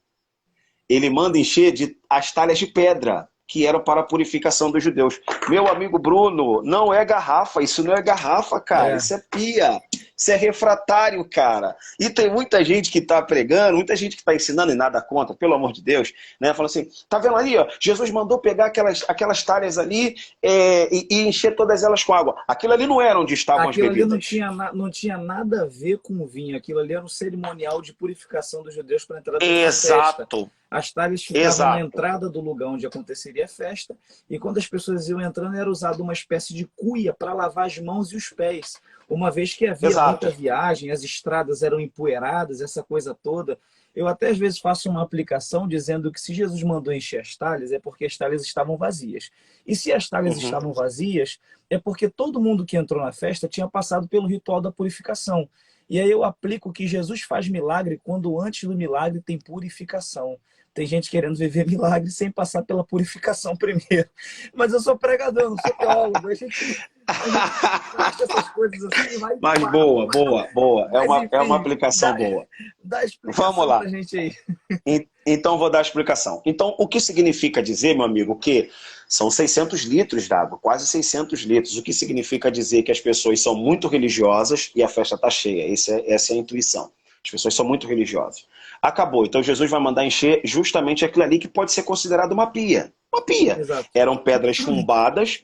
Ele manda encher as talhas de pedra, que eram para a purificação dos judeus. Meu amigo Bruno, não é garrafa, isso não é garrafa, cara, isso é pia. Isso é refratário, cara. E tem muita gente que está pregando, muita gente que está ensinando e nada contra, pelo amor de Deus, né? Fala assim, tá vendo ali, ó, Jesus mandou pegar aquelas talhas ali e encher todas elas com água. Aquilo ali não era onde estavam as bebidas. Aquilo ali não tinha nada a ver com o vinho. Aquilo ali era um cerimonial de purificação dos judeus para a entrada da festa. As talhas ficavam na entrada do lugar onde aconteceria a festa, e quando as pessoas iam entrando, era usada uma espécie de cuia para lavar as mãos e os pés. Uma vez que havia muita viagem, as estradas eram empoeiradas, essa coisa toda. Eu até às vezes faço uma aplicação dizendo que se Jesus mandou encher as talhas, é porque as talhas estavam vazias. E se as talhas estavam vazias, é porque todo mundo que entrou na festa tinha passado pelo ritual da purificação. E aí eu aplico que Jesus faz milagre quando antes do milagre tem purificação. Tem gente querendo viver milagre sem passar pela purificação primeiro. Mas eu sou pregador, não sou teólogo. A gente acha essas coisas assim. Mas boa. Mas, é uma aplicação boa. Dá explicação. Vamos lá. Pra gente aí. Então vou dar a explicação. Então o que significa dizer, meu amigo, que são 600 litros d'água, quase 600 litros. O que significa dizer que as pessoas são muito religiosas e a festa está cheia. Essa é a intuição. As pessoas são muito religiosas. Acabou. Então Jesus vai mandar encher justamente aquilo ali que pode ser considerado uma pia. Uma pia. Exato. Eram pedras chumbadas,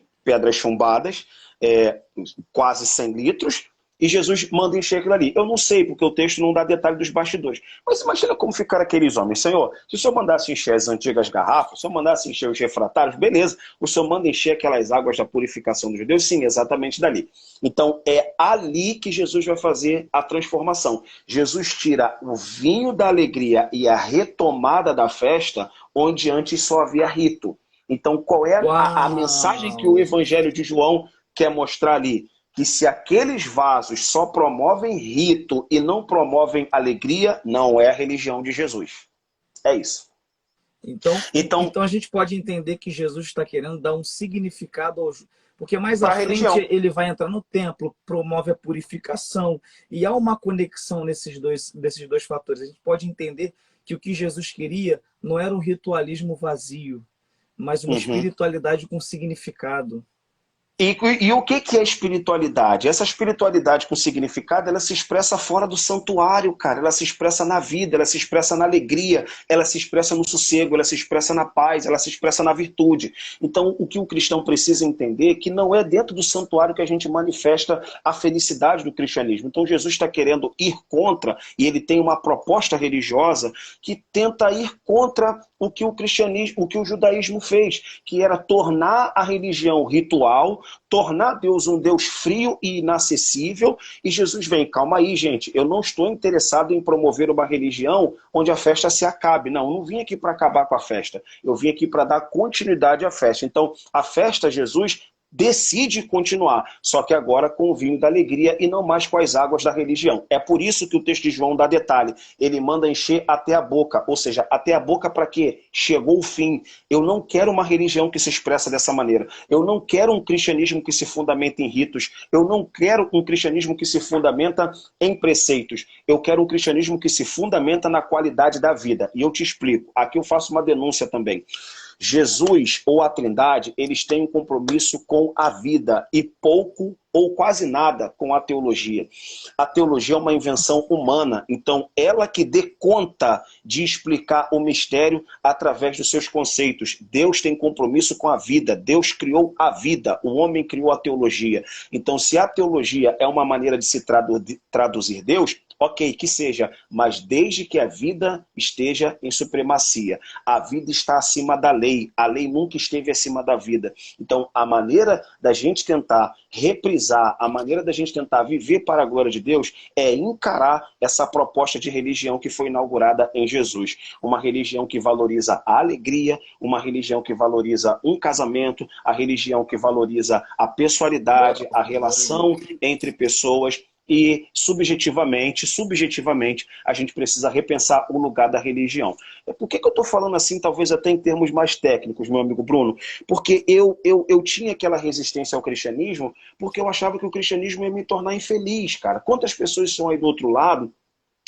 quase 100 litros, e Jesus manda encher aquilo ali. Eu não sei, porque o texto não dá detalhe dos bastidores. Mas imagina como ficaram aqueles homens. Senhor, se o Senhor mandasse encher as antigas garrafas, se o Senhor mandasse encher os refratários, beleza. O Senhor manda encher aquelas águas da purificação dos judeus? Sim, exatamente dali. Então é ali que Jesus vai fazer a transformação. Jesus tira o vinho da alegria e a retomada da festa, onde antes só havia rito. Então qual é a mensagem que o Evangelho de João quer mostrar ali? Que se aqueles vasos só promovem rito e não promovem alegria, não é a religião de Jesus. É isso. Então a gente pode entender que Jesus está querendo dar um significado porque mais à frente ele vai entrar no templo, promove a purificação, e há uma conexão desses dois fatores. A gente pode entender que o que Jesus queria não era um ritualismo vazio, mas uma espiritualidade com significado. E o que é espiritualidade? Essa espiritualidade com significado, ela se expressa fora do santuário, cara. Ela se expressa na vida, ela se expressa na alegria, ela se expressa no sossego, ela se expressa na paz, ela se expressa na virtude. Então, o que o cristão precisa entender é que não é dentro do santuário que a gente manifesta a felicidade do cristianismo. Então, Jesus está querendo ir contra, e ele tem uma proposta religiosa que tenta ir contra o que o cristianismo, o que o judaísmo fez, que era tornar a religião ritual, tornar Deus um Deus frio e inacessível, e Jesus vem, calma aí, gente, eu não estou interessado em promover uma religião onde a festa se acabe. Não, eu não vim aqui para acabar com a festa, eu vim aqui para dar continuidade à festa. Então, a festa, Jesus decide continuar, só que agora com o vinho da alegria e não mais com as águas da religião. É por isso que o texto de João dá detalhe. Ele manda encher até a boca, ou seja, até a boca para quê? Chegou o fim. Eu não quero uma religião que se expressa dessa maneira. Eu não quero um cristianismo que se fundamenta em ritos. Eu não quero um cristianismo que se fundamenta em preceitos. Eu quero um cristianismo que se fundamenta na qualidade da vida. E eu te explico. Aqui eu faço uma denúncia também. Jesus ou a Trindade, eles têm um compromisso com a vida e pouco ou quase nada com a teologia. A teologia é uma invenção humana, então ela que dê conta de explicar o mistério através dos seus conceitos. Deus tem compromisso com a vida, Deus criou a vida, o homem criou a teologia. Então se a teologia é uma maneira de se traduzir Deus, ok, que seja, mas desde que a vida esteja em supremacia. A vida está acima da lei, a lei nunca esteve acima da vida. Então, a maneira da gente tentar reprisar valorizar, a maneira da gente tentar viver para a glória de Deus é encarar essa proposta de religião que foi inaugurada em Jesus. Uma religião que valoriza a alegria, uma religião que valoriza um casamento, a religião que valoriza a pessoalidade, a relação entre pessoas. E subjetivamente, a gente precisa repensar o lugar da religião. Por que eu estou falando assim, talvez até em termos mais técnicos, meu amigo Bruno? Porque eu tinha aquela resistência ao cristianismo, porque eu achava que o cristianismo ia me tornar infeliz, cara. Quantas pessoas são aí do outro lado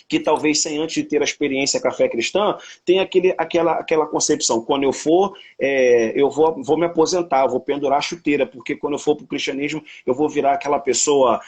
que talvez sem antes de ter a experiência com a fé cristã, tem aquela concepção, quando eu for, eu vou me aposentar, eu vou pendurar a chuteira, porque quando eu for para o cristianismo, eu vou virar aquela pessoa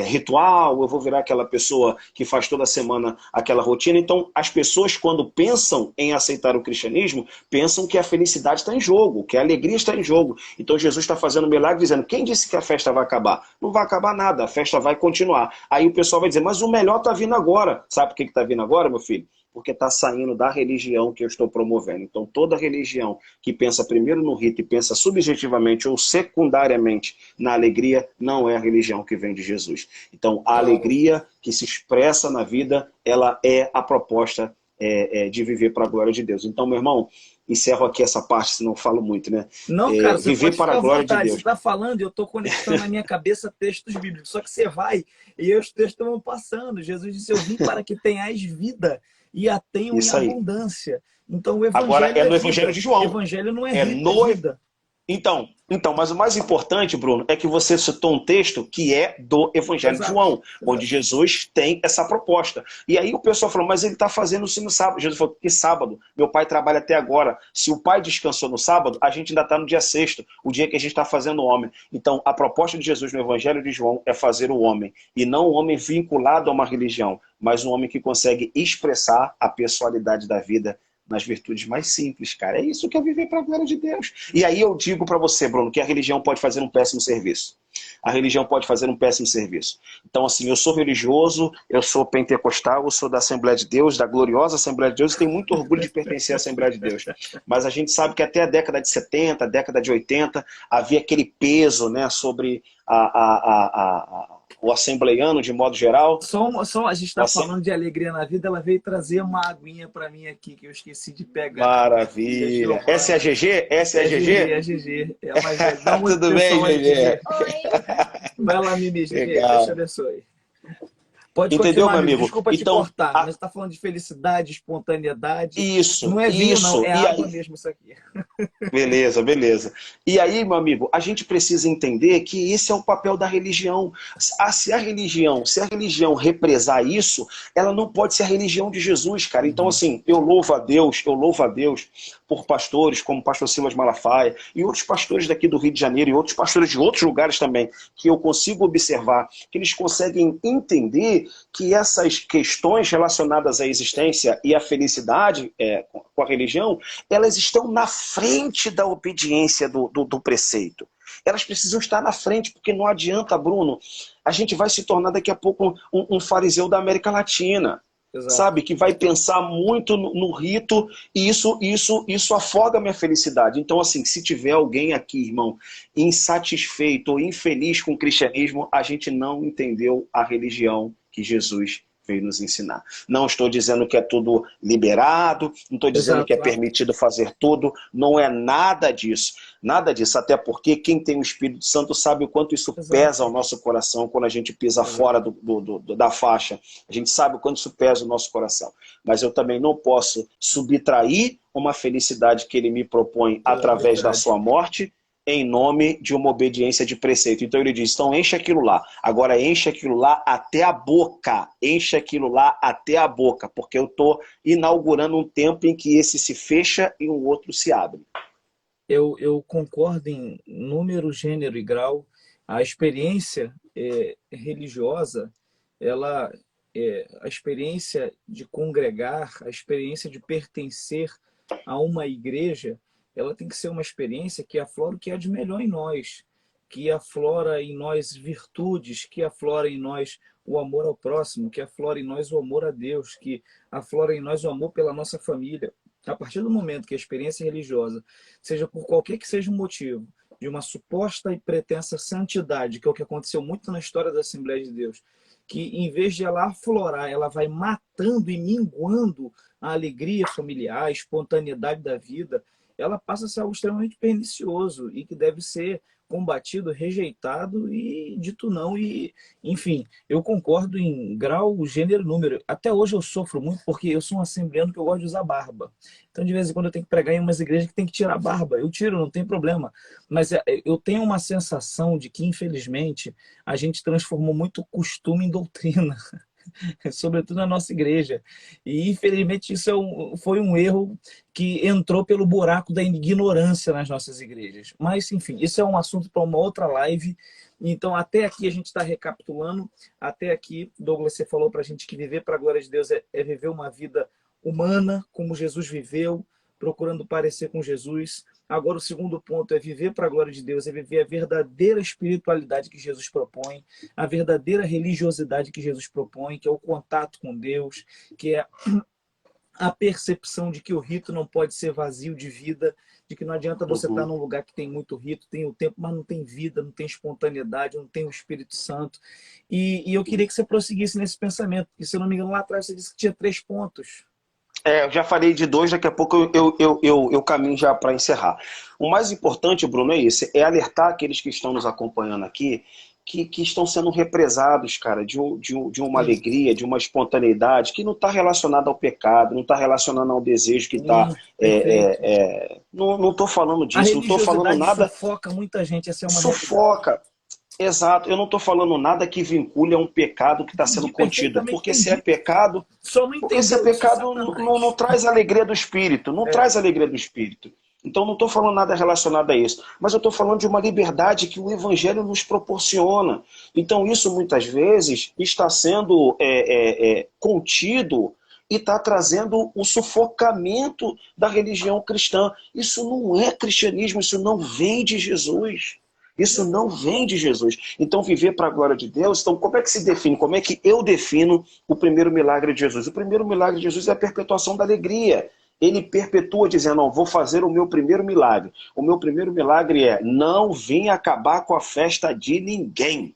ritual, eu vou virar aquela pessoa que faz toda semana aquela rotina. Então, as pessoas, quando pensam em aceitar o cristianismo, pensam que a felicidade está em jogo, que a alegria está em jogo. Então, Jesus está fazendo um milagre dizendo, quem disse que a festa vai acabar? Não vai acabar nada, a festa vai continuar. Aí o pessoal vai dizer, mas o melhor está vindo agora. Sabe por que está vindo agora, meu filho? Porque está saindo da religião que eu estou promovendo. Então, toda religião que pensa primeiro no rito e pensa subjetivamente ou secundariamente na alegria, não é a religião que vem de Jesus. Então, a alegria que se expressa na vida, ela é a proposta de viver para a glória de Deus. Então, meu irmão, encerro aqui essa parte, senão eu falo muito, né? Não, cara, você Viver pode para ficar a à glória de vontade. Você Deus. está falando e eu estou conectando na minha cabeça textos bíblicos. Só que você vai e os textos vão passando. Jesus disse, eu vim para que tenhais vida e a tenham em Isso aí. abundância. Então o Agora evangelho é no é Evangelho vida. de João. Evangelho não é É rito, é no vida. Então, mas o mais importante, Bruno, é que você citou um texto que é do Evangelho de Exato, João, onde exato. Jesus tem essa proposta. E aí o pessoal falou, mas ele está fazendo isso no sábado. Jesus falou, que sábado? Meu pai trabalha até agora. Se o pai descansou no sábado, a gente ainda está no dia sexto, o dia que a gente está fazendo o homem. Então, a proposta de Jesus no Evangelho de João é fazer o homem, e não o homem vinculado a uma religião, mas um homem que consegue expressar a pessoalidade da vida nas virtudes mais simples, cara. É isso que é viver para a glória de Deus. E aí eu digo para você, Bruno, que a religião pode fazer um péssimo serviço. A religião pode fazer um péssimo serviço. Então, assim, eu sou religioso, eu sou pentecostal, eu sou da Assembleia de Deus, da gloriosa Assembleia de Deus, e tenho muito orgulho de pertencer à Assembleia de Deus. Mas a gente sabe que até a década de 70, a década de 80, havia aquele peso, né, sobre o assembleiano de modo geral. Só a gente está falando de alegria na vida, ela veio trazer uma aguinha para mim aqui que eu esqueci de pegar. Maravilha. Essa é a GG? Essa é a GG? É a GG. É a mais velha. Dá uma Tudo bem, atenção aí, GG? Vai lá, Mimi, GG. Deus te Legal. abençoe. Pode Entendeu, continuar, meu amigo. amigo? Desculpa te Então, cortar, mas você está falando de felicidade, espontaneidade. Não isso, é vinho, não. isso. É E água aí, mesmo isso aqui. beleza, beleza. E aí, meu amigo, a gente precisa entender que esse é o papel da religião. Se a religião represar isso, ela não pode ser a religião de Jesus, cara. Então, assim, eu louvo a Deus por pastores como o pastor Silas Malafaia e outros pastores daqui do Rio de Janeiro e outros pastores de outros lugares também, que eu consigo observar, que eles conseguem entender que essas questões relacionadas à existência e à felicidade com a religião, elas estão na frente da obediência do preceito. Elas precisam estar na frente, porque não adianta, Bruno, a gente vai se tornar daqui a pouco um fariseu da América Latina. Exato. Sabe, que vai pensar muito no rito e isso afoga a minha felicidade. Então, assim, se tiver alguém aqui, irmão, insatisfeito ou infeliz com o cristianismo, a gente não entendeu a religião que Jesus veio nos ensinar. Não estou dizendo que é tudo liberado, não estou dizendo que é permitido fazer tudo, não é nada disso. Nada disso, até porque quem tem o Espírito Santo sabe o quanto isso pesa ao nosso coração quando a gente pisa fora da faixa. A gente sabe o quanto isso pesa o nosso coração. Mas eu também não posso subtrair uma felicidade que ele me propõe através da sua morte em nome de uma obediência de preceito. Então ele diz, então enche aquilo lá. Agora enche aquilo lá até a boca. Enche aquilo lá até a boca, porque eu estou inaugurando um tempo em que esse se fecha e um outro se abre. Eu concordo em número, gênero e grau. A experiência religiosa, a experiência de congregar, a experiência de pertencer a uma igreja, ela tem que ser uma experiência que aflora o que há de melhor em nós, que aflora em nós virtudes, que aflora em nós o amor ao próximo, que aflora em nós o amor a Deus, que aflora em nós o amor pela nossa família. A partir do momento que a experiência religiosa, seja por qualquer que seja o motivo, de uma suposta e pretensa santidade, que é o que aconteceu muito na história da Assembleia de Deus, que em vez de ela aflorar, ela vai matando e minguando a alegria familiar, a espontaneidade da vida, ela passa a ser algo extremamente pernicioso e que deve ser combatido, rejeitado e dito não. E, enfim, eu concordo em grau, gênero, número. Até hoje eu sofro muito porque eu sou um assembleano que eu gosto de usar barba. Então, de vez em quando, eu tenho que pregar em umas igrejas que tem que tirar a barba. Eu tiro, não tem problema. Mas eu tenho uma sensação de que, infelizmente, a gente transformou muito costume em doutrina. Sobretudo na nossa igreja. E, infelizmente, isso foi um erro que entrou pelo buraco da ignorância nas nossas igrejas. Mas, enfim, isso é um assunto para uma outra live. Então, até aqui a gente está recapitulando. Até aqui, Douglas, você falou para a gente que viver para a glória de Deus é viver uma vida humana, como Jesus viveu, procurando parecer com Jesus. Agora, o segundo ponto é viver para a glória de Deus, é viver a verdadeira espiritualidade que Jesus propõe, a verdadeira religiosidade que Jesus propõe, que é o contato com Deus, que é a percepção de que o rito não pode ser vazio de vida, de que não adianta você estar num lugar que tem muito rito, tem o tempo, mas não tem vida, não tem espontaneidade, não tem o Espírito Santo. E eu queria que você prosseguisse nesse pensamento, porque, se eu não me engano, lá atrás você disse que tinha 3 pontos. Eu já falei de 2, daqui a pouco eu caminho já para encerrar. O mais importante, Bruno, é isso, é alertar aqueles que estão nos acompanhando aqui, que estão sendo represados, cara, de uma alegria, de uma espontaneidade, que não está relacionada ao pecado, não está relacionada ao desejo que está... não estou falando A disso, não estou falando religiosidade nada... sufoca muita gente, essa é uma realidade. Sufoca. Exato, eu não estou falando nada que vincule a um pecado que está sendo Entendi, contido, perfeitamente porque se é entendi. pecado, Só não porque se é entendeu isso, pecado não Satanás. traz alegria do espírito, não traz alegria do espírito. Então não estou falando nada relacionado a isso, mas eu estou falando de uma liberdade que o Evangelho nos proporciona. Então isso muitas vezes está sendo contido e está trazendo o sufocamento da religião cristã. Isso não é cristianismo, isso não vem de Jesus. Isso não vem de Jesus. Então, viver para a glória de Deus, então como é que se define? Como é que eu defino o primeiro milagre de Jesus? O primeiro milagre de Jesus é a perpetuação da alegria. Ele perpetua dizendo, não, vou fazer o meu primeiro milagre. O meu primeiro milagre é, não vim acabar com a festa de ninguém.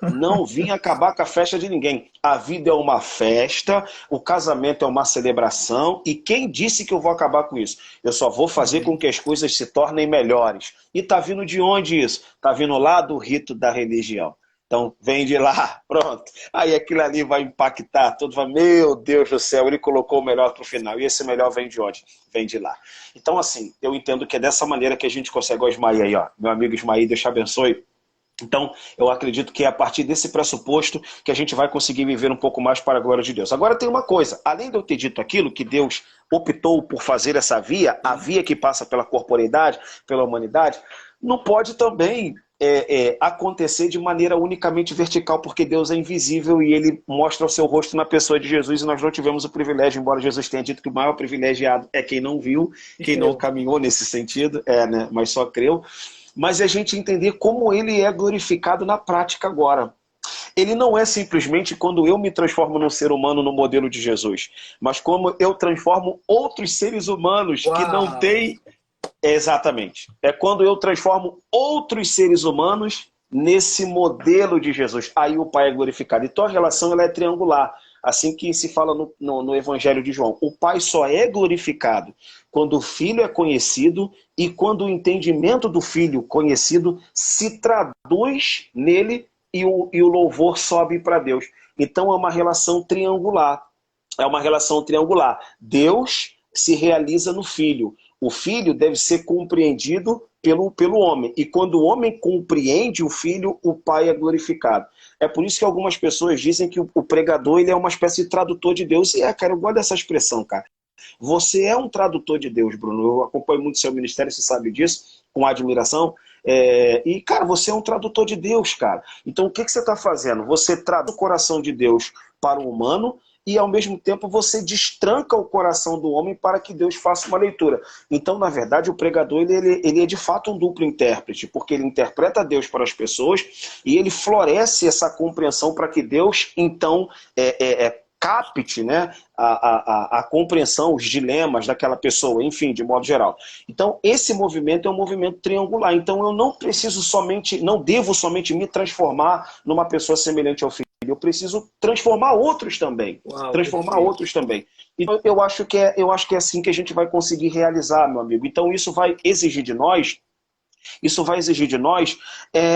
Não vim acabar com a festa de ninguém. A vida é uma festa, o casamento é uma celebração, e quem disse que eu vou acabar com isso? Eu só vou fazer com que as coisas se tornem melhores. E está vindo de onde isso? Está vindo lá do rito da religião. Então, vem de lá, pronto. Aí aquilo ali vai impactar, todo vai, meu Deus do céu, ele colocou o melhor para o final. E esse melhor vem de onde? Vem de lá. Então, assim, eu entendo que é dessa maneira que a gente consegue, ó, Ismaí aí, ó, meu amigo Ismaí, Deus te abençoe. Então, eu acredito que é a partir desse pressuposto que a gente vai conseguir viver um pouco mais para a glória de Deus. Agora tem uma coisa, além de eu ter dito aquilo, que Deus optou por fazer essa via, a via que passa pela corporeidade, pela humanidade, não pode também acontecer de maneira unicamente vertical, porque Deus é invisível e ele mostra o seu rosto na pessoa de Jesus, e nós não tivemos o privilégio, embora Jesus tenha dito que o maior privilegiado é quem não viu, quem não caminhou nesse sentido, né, mas só creu. Mas a gente entender como ele é glorificado na prática agora. Ele não é simplesmente quando eu me transformo num ser humano no modelo de Jesus, mas como eu transformo outros seres humanos que não têm... Exatamente. É quando eu transformo outros seres humanos nesse modelo de Jesus. Aí o Pai é glorificado. Então a relação ela é triangular. Assim que se fala no Evangelho de João. O Pai só é glorificado quando o Filho é conhecido e quando o entendimento do Filho conhecido se traduz nele e o louvor sobe para Deus. Então é uma relação triangular. É uma relação triangular. Deus se realiza no Filho. O Filho deve ser compreendido pelo homem. E quando o homem compreende o Filho, o Pai é glorificado. É por isso que algumas pessoas dizem que o pregador ele é uma espécie de tradutor de Deus. E cara, eu gosto dessa expressão, cara. Você é um tradutor de Deus, Bruno. Eu acompanho muito seu ministério, você sabe disso, com admiração. E, cara, você é um tradutor de Deus, cara. Então, o que você está fazendo? Você traduz o coração de Deus para o humano e, ao mesmo tempo, você destranca o coração do homem para que Deus faça uma leitura. Então, na verdade, o pregador ele é de fato um duplo intérprete, porque ele interpreta Deus para as pessoas e ele floresce essa compreensão para que Deus, então, capte, né, a compreensão, os dilemas daquela pessoa, enfim, de modo geral. Então, esse movimento é um movimento triangular. Então, eu não preciso somente, não devo somente me transformar numa pessoa semelhante ao filho. Eu preciso transformar outros também. Uau, Transformar perfeito. outros também. Então, eu acho que é assim que a gente vai conseguir realizar, meu amigo. Então, isso vai exigir de nós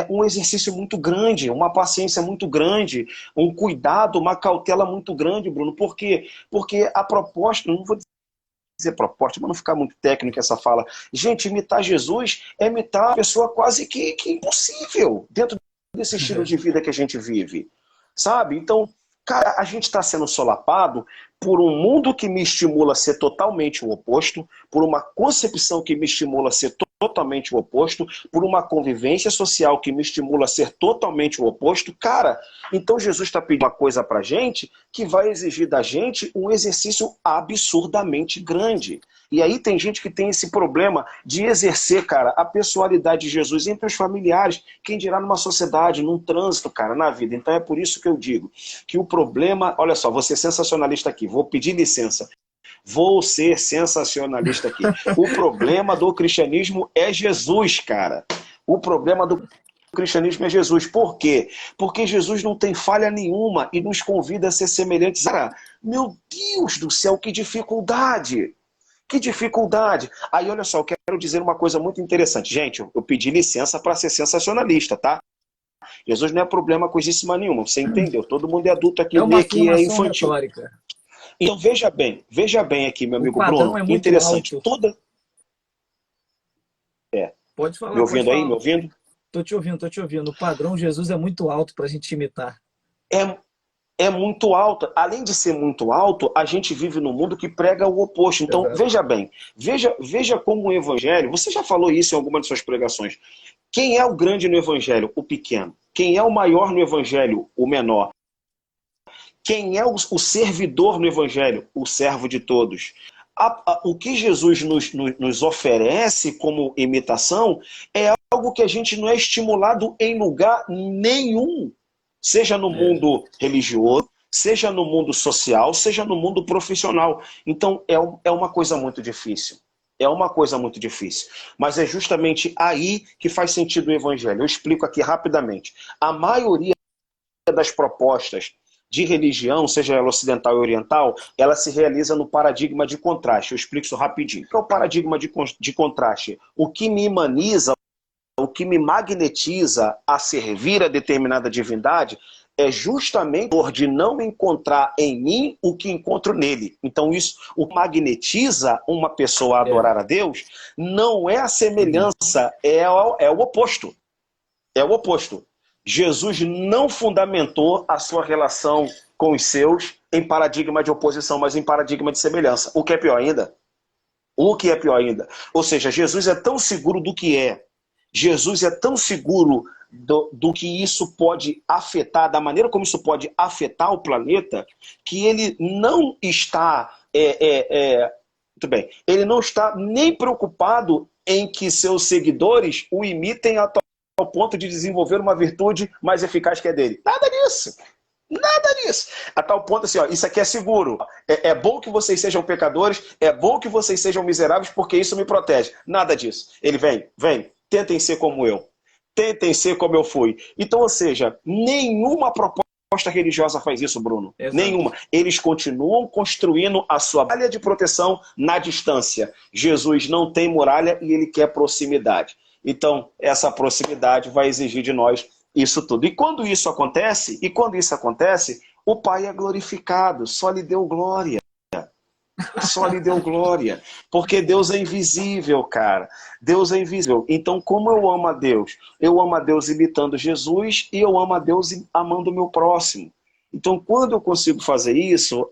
um exercício muito grande, uma paciência muito grande, um cuidado, uma cautela muito grande, Bruno. Por quê? Porque a proposta, não vou dizer proposta, para não ficar muito técnico essa fala, gente, imitar Jesus é imitar a pessoa quase que impossível dentro desse estilo de vida que a gente vive, sabe? Então, cara, a gente está sendo solapado por um mundo que me estimula a ser totalmente o oposto, por uma concepção que me estimula a ser totalmente o oposto, por uma convivência social que me estimula a ser totalmente o oposto. Cara, então Jesus está pedindo uma coisa pra gente que vai exigir da gente um exercício absurdamente grande. E aí tem gente que tem esse problema de exercer, cara, a pessoalidade de Jesus entre os familiares, quem dirá numa sociedade, num trânsito, cara, na vida. Então é por isso que eu digo que o problema, olha só, vou ser sensacionalista aqui, vou pedir licença. Vou ser sensacionalista aqui. O problema do cristianismo é Jesus, cara. O problema do cristianismo é Jesus. Por quê? Porque Jesus não tem falha nenhuma e nos convida a ser semelhantes. Cara, meu Deus do céu, que dificuldade! Que dificuldade! Aí, olha só, eu quero dizer uma coisa muito interessante. Gente, eu pedi licença para ser sensacionalista, tá? Jesus não é problema coisíssima nenhuma, você entendeu? Todo mundo é adulto aqui, É uma lê que é afirmação infantil. retórica. Então veja bem aqui, meu O amigo padrão Bruno, é muito interessante. alto. É, Pode me falar, pode ouvindo aí, me falar. ouvindo? Tô te ouvindo, tô te ouvindo. O padrão Jesus é muito alto para a gente imitar. É, é muito alta. Além de ser muito alto, a gente vive num mundo que prega o oposto. Então, Exato. veja bem, veja como o evangelho, você já falou isso em alguma de suas pregações. Quem é o grande no evangelho? O pequeno. Quem é o maior no evangelho? O menor. Quem é o servidor no evangelho? O servo de todos. O que Jesus nos oferece como imitação é algo que a gente não é estimulado em lugar nenhum. Seja no É. mundo religioso, seja no mundo social, seja no mundo profissional. Então, é uma coisa muito difícil. É uma coisa muito difícil. Mas é justamente aí que faz sentido o evangelho. Eu explico aqui rapidamente. A maioria das propostas de religião, seja ela ocidental ou oriental, ela se realiza no paradigma de contraste. Eu explico isso rapidinho. O que é o paradigma de contraste? O que me humaniza, o que me magnetiza a servir a determinada divindade é justamente o de não encontrar em mim o que encontro nele. Então isso, o que magnetiza uma pessoa a É. adorar a Deus não é a Uhum. semelhança, é o oposto. É o oposto. Jesus não fundamentou a sua relação com os seus em paradigma de oposição, mas em paradigma de semelhança. O que é pior ainda? O que é pior ainda? Ou seja, Jesus é tão seguro do que é. Jesus é tão seguro do que isso pode afetar, da maneira como isso pode afetar o planeta, que ele não está. Muito bem. Ele não está nem preocupado em que seus seguidores o imitem ao ponto de desenvolver uma virtude mais eficaz que a dele. Nada disso. Nada disso. A tal ponto assim, ó, isso aqui é seguro. É bom que vocês sejam pecadores, é bom que vocês sejam miseráveis, porque isso me protege. Nada disso. Ele vem, tentem ser como eu. Tentem ser como eu fui. Então, ou seja, nenhuma proposta religiosa faz isso, Bruno. Exato. Nenhuma. Eles continuam construindo a sua muralha de proteção na distância. Jesus não tem muralha e ele quer proximidade. Então, essa proximidade vai exigir de nós isso tudo. E quando isso acontece, o Pai é glorificado, só lhe deu glória. Só lhe deu glória. Porque Deus é invisível, cara. Deus é invisível. Então, como eu amo a Deus? Eu amo a Deus imitando Jesus e eu amo a Deus amando o meu próximo. Então, quando eu consigo fazer isso,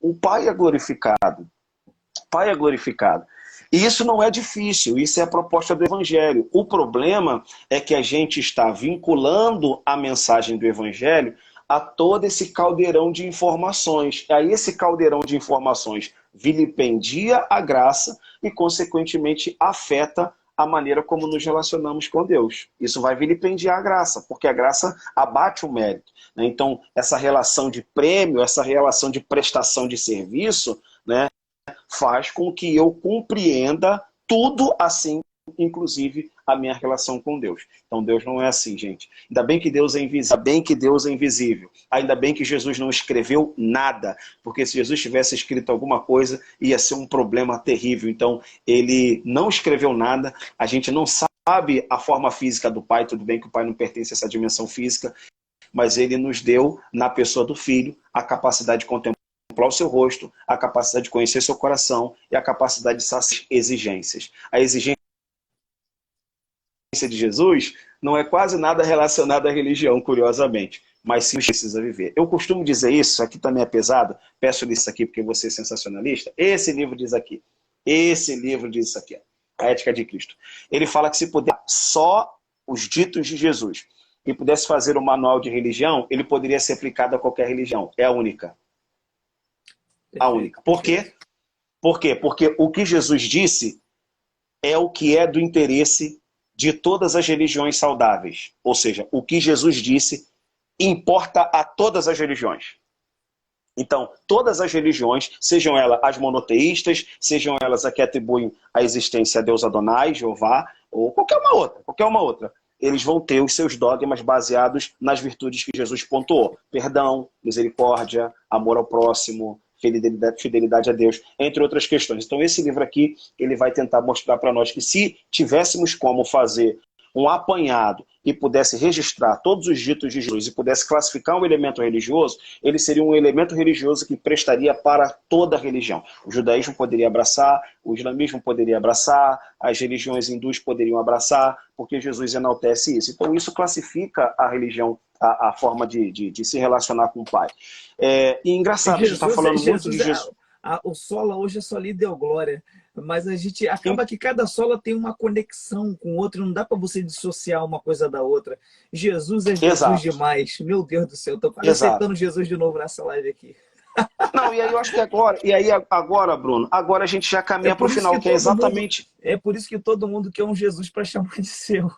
o Pai é glorificado. O Pai é glorificado. E isso não é difícil, isso é a proposta do Evangelho. O problema é que a gente está vinculando a mensagem do Evangelho a todo esse caldeirão de informações. Aí esse caldeirão de informações vilipendia a graça e, consequentemente, afeta a maneira como nos relacionamos com Deus. Isso vai vilipendiar a graça, porque a graça abate o mérito, né? Então, essa relação de prêmio, essa relação de prestação de serviço, né, faz com que eu compreenda tudo assim, inclusive a minha relação com Deus. Então Deus não é assim, gente. Ainda bem que Deus é invisível, ainda bem que Deus é invisível. Ainda bem que Jesus não escreveu nada, porque se Jesus tivesse escrito alguma coisa, ia ser um problema terrível. Então ele não escreveu nada, a gente não sabe a forma física do Pai, tudo bem que o Pai não pertence a essa dimensão física, mas ele nos deu, na pessoa do Filho, a capacidade de contemplar o seu rosto, a capacidade de conhecer seu coração e a capacidade de saciar exigências. A exigência de Jesus não é quase nada relacionada à religião, curiosamente, mas sim precisa viver. Eu costumo dizer isso, aqui também é pesado, peço isso aqui porque você é sensacionalista. Esse livro diz aqui, esse livro diz isso aqui, ó, A Ética de Cristo. Ele fala que se puder só os ditos de Jesus e pudesse fazer um manual de religião, ele poderia ser aplicado a qualquer religião. É a única. A única. Por quê? Por quê? Porque o que Jesus disse é o que é do interesse de todas as religiões saudáveis. Ou seja, o que Jesus disse importa a todas as religiões. Então, todas as religiões, sejam elas as monoteístas, sejam elas as que atribuem a existência a Deus Adonai, Jeová, ou qualquer uma outra, eles vão ter os seus dogmas baseados nas virtudes que Jesus pontuou. Perdão, misericórdia, amor ao próximo, fidelidade a Deus, entre outras questões. Então esse livro aqui, ele vai tentar mostrar para nós que se tivéssemos como fazer um apanhado e pudesse registrar todos os ditos de Jesus e pudesse classificar um elemento religioso, ele seria um elemento religioso que prestaria para toda a religião. O judaísmo poderia abraçar, o islamismo poderia abraçar, as religiões hindus poderiam abraçar, porque Jesus enaltece isso. Então isso classifica a religião, a forma de se relacionar com o Pai. E engraçado, a gente está falando muito de Jesus. O sola hoje é só lhe deu glória, mas a gente acaba que cada sola tem uma conexão com o outro, não dá para você dissociar uma coisa da outra. Jesus é Jesus Exato. demais, meu Deus do céu, estou quase aceitando Jesus de novo nessa live aqui. Não, e aí eu acho que agora, Bruno, agora a gente já caminha para o final, que é exatamente... É por isso que todo mundo quer um Jesus para chamar de seu,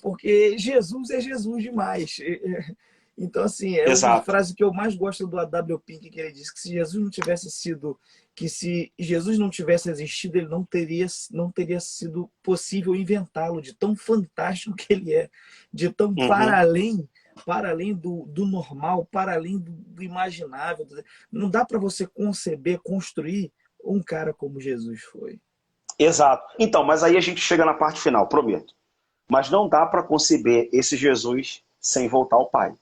porque Jesus é Jesus demais. Então, assim, é uma frase que eu mais gosto do A.W. Pink, que ele diz que se Jesus não tivesse sido, que se Jesus não tivesse existido, ele não teria sido possível inventá-lo, de tão fantástico que ele é, de tão para além do normal, para além do imaginável. Não dá para você conceber, construir um cara como Jesus foi. Exato. Então, mas aí a gente chega na parte final, prometo. Mas não dá para conceber esse Jesus sem voltar ao Pai.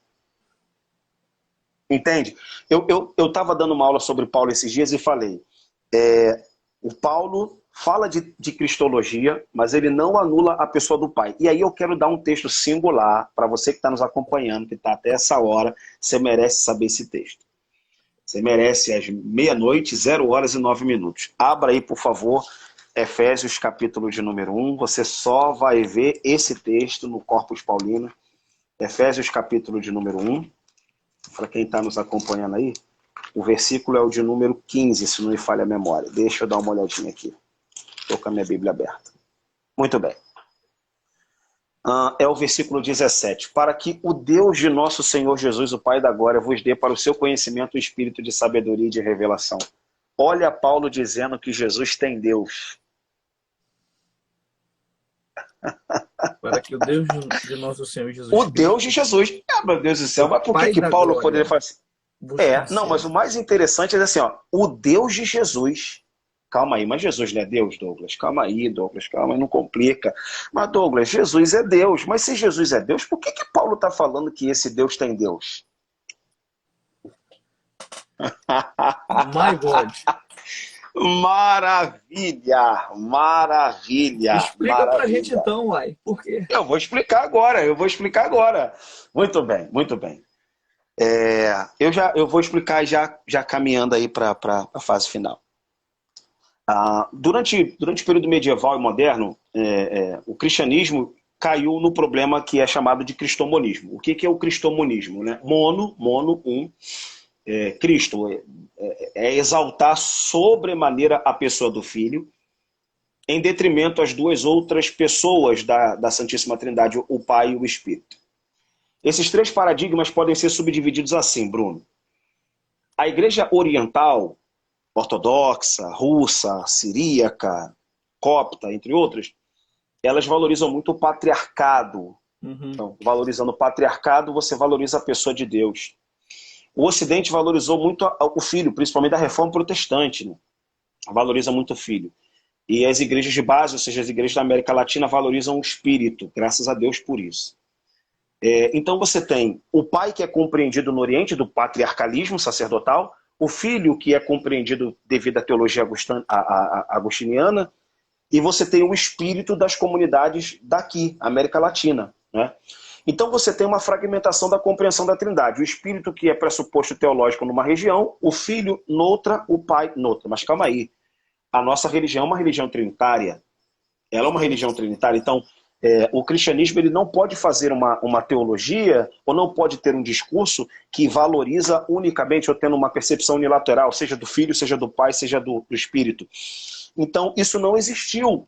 Entende? Eu estava dando uma aula sobre Paulo esses dias e falei, o Paulo fala de cristologia, mas ele não anula a pessoa do Pai. E aí eu quero dar um texto singular para você que está nos acompanhando, que está até essa hora, você merece saber esse texto. Você merece às 00h, 0h09. Abra aí, por favor, Efésios capítulo de número 1. Você só vai ver esse texto no Corpus Paulino. Efésios capítulo de número 1. Para quem está nos acompanhando aí, o versículo é o de número 15, se não me falha a memória. Deixa eu dar uma olhadinha aqui. Estou com a minha Bíblia aberta. Muito bem. É o versículo 17. Para que o Deus de nosso Senhor Jesus, o Pai da glória, vos dê para o seu conhecimento o espírito de sabedoria e de revelação. Olha Paulo dizendo que Jesus tem Deus. Para que o Deus de nosso Senhor Jesus Cristo... O Deus de Jesus. Meu Deus do céu, mas por que Paulo glória, poderia fazer assim? Não, mas o mais interessante é assim, ó, o Deus de Jesus... Calma aí, mas Jesus não é Deus, Douglas? Calma aí, Douglas, calma aí, não complica. Mas, Douglas, Jesus é Deus. Mas se Jesus é Deus, por que Paulo está falando que esse Deus tem Deus? My God. Maravilha, maravilha. Explica pra gente então, uai, por quê? Eu vou explicar agora. Muito bem, muito bem. Eu vou explicar já caminhando aí para a fase final. Durante o período medieval e moderno, o cristianismo caiu no problema que é chamado de cristomonismo. O que é o cristomonismo? Né? Cristo é exaltar sobremaneira a pessoa do Filho em detrimento às duas outras pessoas da Santíssima Trindade, o Pai e o Espírito. Esses três paradigmas podem ser subdivididos assim, Bruno. A Igreja Oriental, ortodoxa, russa, siríaca, copta, entre outras, elas valorizam muito o patriarcado. Então, valorizando o patriarcado, você valoriza a pessoa de Deus. O Ocidente valorizou muito o filho, principalmente da reforma protestante, né? Valoriza muito o filho. E as igrejas de base, ou seja, as igrejas da América Latina, valorizam o espírito, graças a Deus por isso. Então você tem o pai que é compreendido no Oriente, do patriarcalismo sacerdotal, o filho que é compreendido devido à teologia agostiniana, e você tem o espírito das comunidades daqui, América Latina, né? Então você tem uma fragmentação da compreensão da Trindade. O espírito que é pressuposto teológico numa região, o filho noutra, o pai noutra. Mas calma aí, a nossa religião é uma religião trinitária. Ela é uma religião trinitária. Então, o cristianismo ele não pode fazer uma teologia ou não pode ter um discurso que valoriza unicamente ou tendo uma percepção unilateral, seja do filho, seja do pai, seja do espírito. Então, isso não existiu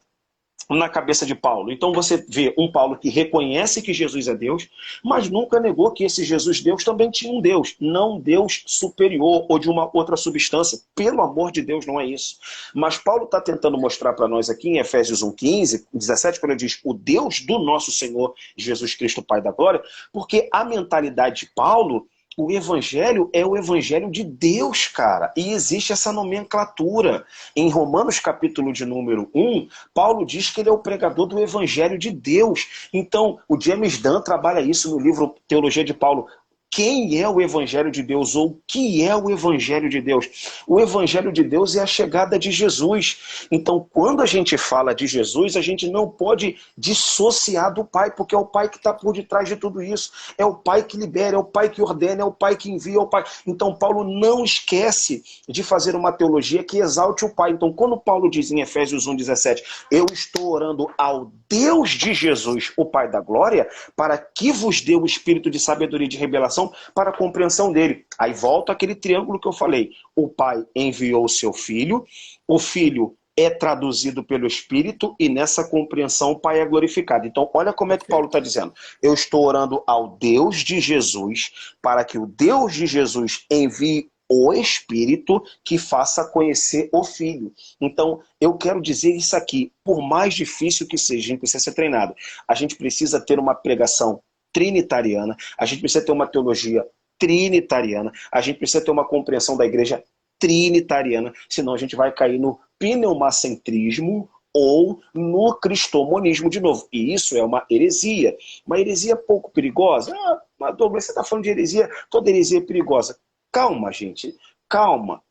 na cabeça de Paulo. Então você vê um Paulo que reconhece que Jesus é Deus, mas nunca negou que esse Jesus Deus também tinha um Deus, não um Deus superior ou de uma outra substância. Pelo amor de Deus, não é isso. Mas Paulo está tentando mostrar para nós aqui em Efésios 1:15, 17, quando ele diz o Deus do nosso Senhor Jesus Cristo, Pai da Glória, porque a mentalidade de Paulo, o evangelho é o evangelho de Deus, cara. E existe essa nomenclatura. Em Romanos capítulo de número 1, Paulo diz que ele é o pregador do evangelho de Deus. Então, o James Dunn trabalha isso no livro Teologia de Paulo. Quem é o Evangelho de Deus? Ou o que é o Evangelho de Deus? O Evangelho de Deus é a chegada de Jesus. Então, quando a gente fala de Jesus, a gente não pode dissociar do Pai, porque é o Pai que está por detrás de tudo isso. É o Pai que libera, é o Pai que ordena, é o Pai que envia, é o Pai. Então, Paulo não esquece de fazer uma teologia que exalte o Pai. Então, quando Paulo diz em Efésios 1:17, eu estou orando ao Deus de Jesus, o Pai da Glória, para que vos dê o espírito de sabedoria e de revelação para a compreensão dele. Aí volta aquele triângulo que eu falei. O Pai enviou o seu Filho, o Filho é traduzido pelo Espírito e nessa compreensão o Pai é glorificado. Então olha como é que Paulo está dizendo. Eu estou orando ao Deus de Jesus para que o Deus de Jesus envie o Espírito que faça conhecer o Filho. Então, eu quero dizer isso aqui, por mais difícil que seja, a gente precisa ser treinado. A gente precisa ter uma pregação trinitariana, a gente precisa ter uma teologia trinitariana, a gente precisa ter uma compreensão da igreja trinitariana, senão a gente vai cair no pneumacentrismo ou no cristomonismo de novo. E isso é uma heresia pouco perigosa. Mas Douglas, você está falando de heresia, toda heresia é perigosa. Calma, gente. Calma,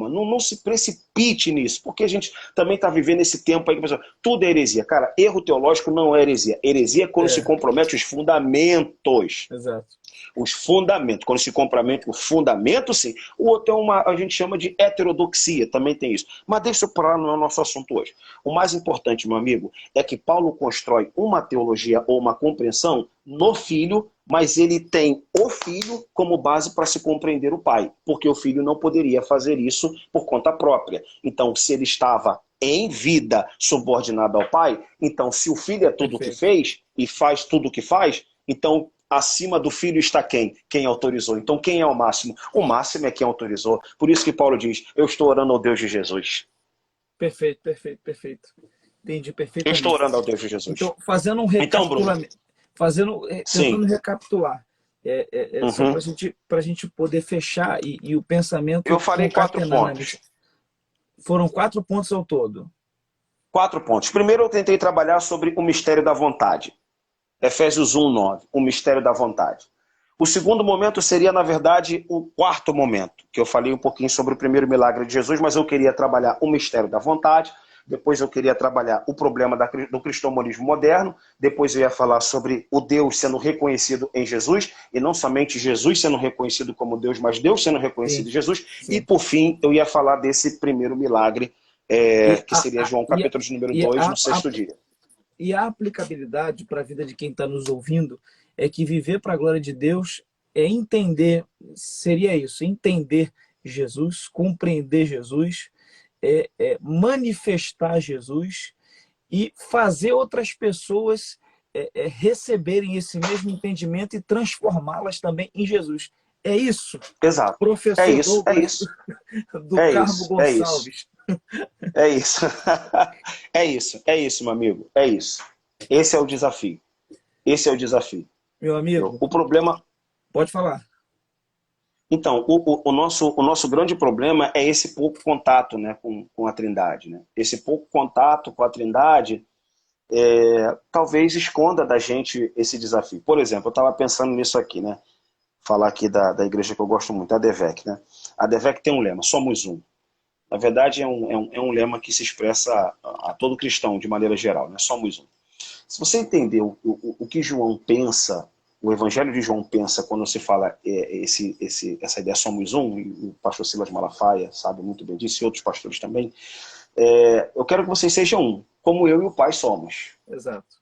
não se precipite nisso, porque a gente também está vivendo esse tempo aí que pessoal, tudo é heresia. Cara, erro teológico não é heresia. Heresia é quando se compromete os fundamentos. Exato. Os fundamentos. Quando se compromete o fundamento, sim. O outro a gente chama de heterodoxia, também tem isso. Mas deixa eu parar, não é o nosso assunto hoje. O mais importante, meu amigo, é que Paulo constrói uma teologia ou uma compreensão no Filho, mas ele tem o Filho como base para se compreender o Pai, porque o Filho não poderia fazer isso por conta própria. Então, se ele estava em vida subordinado ao Pai, então se o Filho é tudo o que fez e faz tudo o que faz, então acima do Filho está quem? Quem autorizou. Então quem é o máximo? O máximo é quem autorizou. Por isso que Paulo diz, eu estou orando ao Deus de Jesus. Perfeito. Entendi Eu perfeitamente. estou orando ao Deus de Jesus. Então, fazendo um recapitulamento, tentando recapitular, só para a gente poder fechar e o pensamento. Eu falei 4 pontos. Foram 4 pontos ao todo. 4 pontos. Primeiro eu tentei trabalhar sobre o mistério da vontade. Efésios 1:9, o mistério da vontade. O segundo momento seria, na verdade, o quarto momento, que eu falei um pouquinho sobre o primeiro milagre de Jesus, mas eu queria trabalhar o mistério da vontade, depois eu queria trabalhar o problema do cristomonismo moderno, depois eu ia falar sobre o Deus sendo reconhecido em Jesus, e não somente Jesus sendo reconhecido como Deus, mas Deus sendo reconhecido em Jesus, e por fim eu ia falar desse primeiro milagre, que seria João capítulo de número 2, no 6º dia. E a aplicabilidade para a vida de quem está nos ouvindo é que viver para a glória de Deus é entender, seria isso, entender Jesus, compreender Jesus, manifestar Jesus e fazer outras pessoas receberem esse mesmo entendimento e transformá-las também em Jesus. É isso, Exato. É professor isso, é Douglas isso, do é Carmo isso, é isso, Gonçalves. é isso. É isso, meu amigo, é isso. Esse é o desafio. Esse é o desafio. Meu Entendeu? amigo, O problema. pode falar. Então, o nosso grande problema é esse pouco contato, né, com a Trindade. Né? Esse pouco contato com a Trindade talvez esconda da gente esse desafio. Por exemplo, eu estava pensando nisso aqui, né? Falar aqui da igreja que eu gosto muito, a DEVEC. Né? A DEVEC tem um lema, somos um. Na verdade, é um lema que se expressa a todo cristão, de maneira geral, né? Somos um. Se você entender o que João pensa, o Evangelho de João pensa quando se fala essa ideia somos um, e o pastor Silas Malafaia sabe muito bem disso, e outros pastores também, eu quero que vocês sejam um, como eu e o Pai somos. Exato.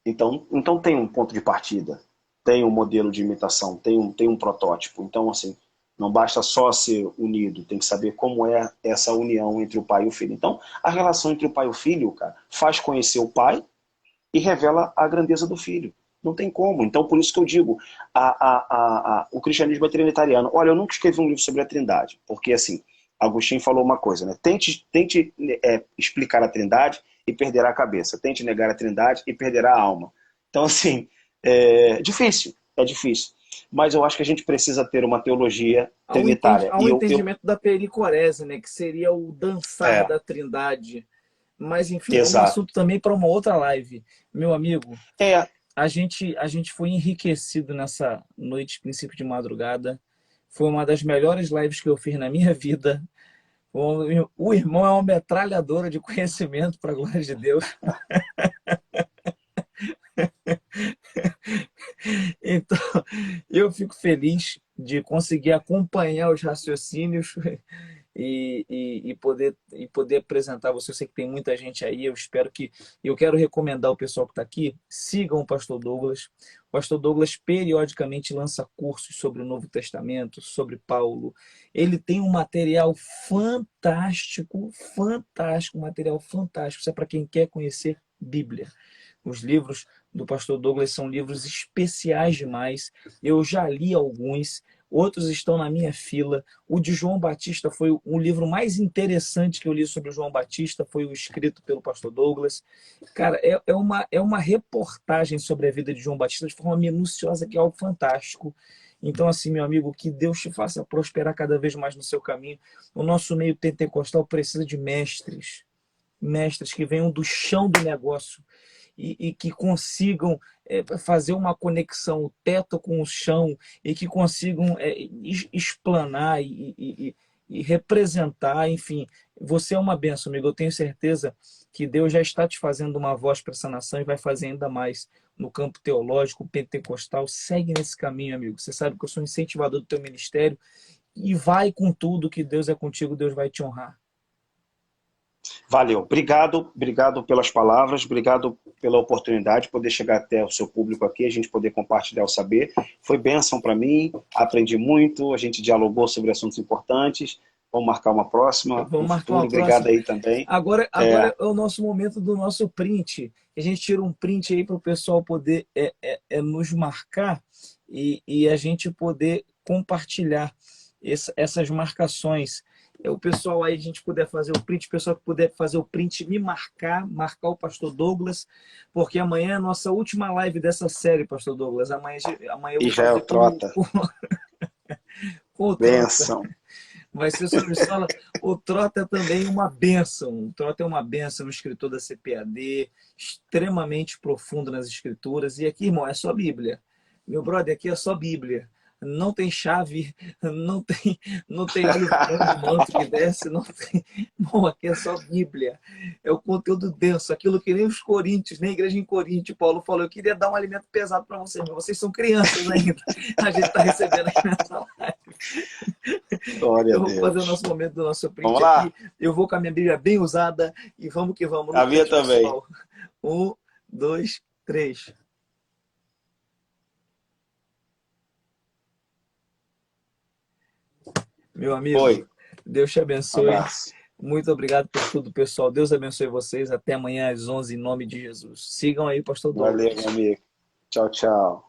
Então tem um ponto de partida, tem um modelo de imitação, tem um protótipo. Então, assim, não basta só ser unido, tem que saber como é essa união entre o pai e o filho. Então, a relação entre o pai e o filho, cara, faz conhecer o pai e revela a grandeza do filho. Não tem como. Então, por isso que eu digo, o cristianismo é trinitariano. Olha, eu nunca escrevi um livro sobre a Trindade, porque, assim, Agostinho falou uma coisa, né? Tente explicar a Trindade e perderá a cabeça. Tente negar a Trindade e perderá a alma. Então, assim, é difícil, é difícil. Mas eu acho que a gente precisa ter uma teologia trinitária. Há um E eu entendimento da pericorese, né, que seria o dançar é, da Trindade. Mas, enfim, é um exato. assunto também para uma outra live. Meu amigo, É, a gente foi enriquecido nessa noite, princípio de madrugada. Foi uma das melhores lives que eu fiz na minha vida. O irmão é uma metralhadora de conhecimento, para a glória de Deus. Então, eu fico feliz de conseguir acompanhar os raciocínios e poder apresentar você. Eu sei que tem muita gente aí, eu espero que. Eu quero recomendar ao pessoal que está aqui, sigam o Pastor Douglas. O Pastor Douglas periodicamente lança cursos sobre o Novo Testamento, sobre Paulo. Ele tem um material fantástico, fantástico, um material fantástico. Isso é para quem quer conhecer Bíblia. Os livros do Pastor Douglas são livros especiais demais. Eu já li alguns, outros estão na minha fila. O de João Batista foi o livro mais interessante que eu li sobre o João Batista, foi o escrito pelo Pastor Douglas. Cara, é uma reportagem sobre a vida de João Batista de forma minuciosa, que é algo fantástico. Então, assim, meu amigo, que Deus te faça prosperar cada vez mais no seu caminho. O nosso meio pentecostal precisa de mestres que venham do chão do negócio e que consigam fazer uma conexão o teto com o chão e que consigam explanar e representar, enfim. Você é uma bênção, amigo. Eu tenho certeza que Deus já está te fazendo uma voz para essa nação e vai fazer ainda mais no campo teológico, pentecostal. Segue nesse caminho, amigo. Você sabe que eu sou um incentivador do teu ministério e vai com tudo, que Deus é contigo, Deus vai te honrar. valeu. Obrigado pelas palavras, obrigado pela oportunidade de poder chegar até o seu público aqui, a gente poder compartilhar o saber. Foi bênção para mim, aprendi muito, a gente dialogou sobre assuntos importantes. Vamos marcar uma próxima Vamos no marcar futuro. uma Obrigado próxima. aí também. Agora é o nosso momento do nosso print. A gente tira um print aí para o pessoal poder nos marcar e a gente poder compartilhar essas marcações. O pessoal aí, a gente puder fazer o print, o pessoal que puder fazer o print, me marcar o Pastor Douglas, porque amanhã é a nossa última live dessa série, Pastor Douglas. Amanhã eu vou Israel fazer Trota, com o Trota. bênção. Vai ser sobre sola. O Trota é também uma bênção. O Trota é uma bênção, um escritor da CPAD, extremamente profundo nas escrituras. E aqui, irmão, é só Bíblia. Meu brother, aqui é só Bíblia. Não tem chave, não tem óleo no manto que desce, não tem. Bom, aqui é só Bíblia. É o conteúdo denso, aquilo que nem os Coríntios, nem a igreja em Corinto, Paulo falou, eu queria dar um alimento pesado para vocês, mas vocês são crianças ainda. A gente está recebendo aqui nessa live. Glória a Eu vou fazer o Deus. nosso momento do nosso Vamos print lá? aqui. Eu vou com a minha Bíblia bem usada e vamos que vamos no A minha print, também. pessoal. 1, 2, 3. Meu amigo, Oi, Deus te um abençoe. abraço. Muito obrigado por tudo, pessoal. Deus abençoe vocês. Até amanhã às 11 em nome de Jesus. Sigam aí, Pastor Valeu, Douglas. meu amigo. Tchau, tchau.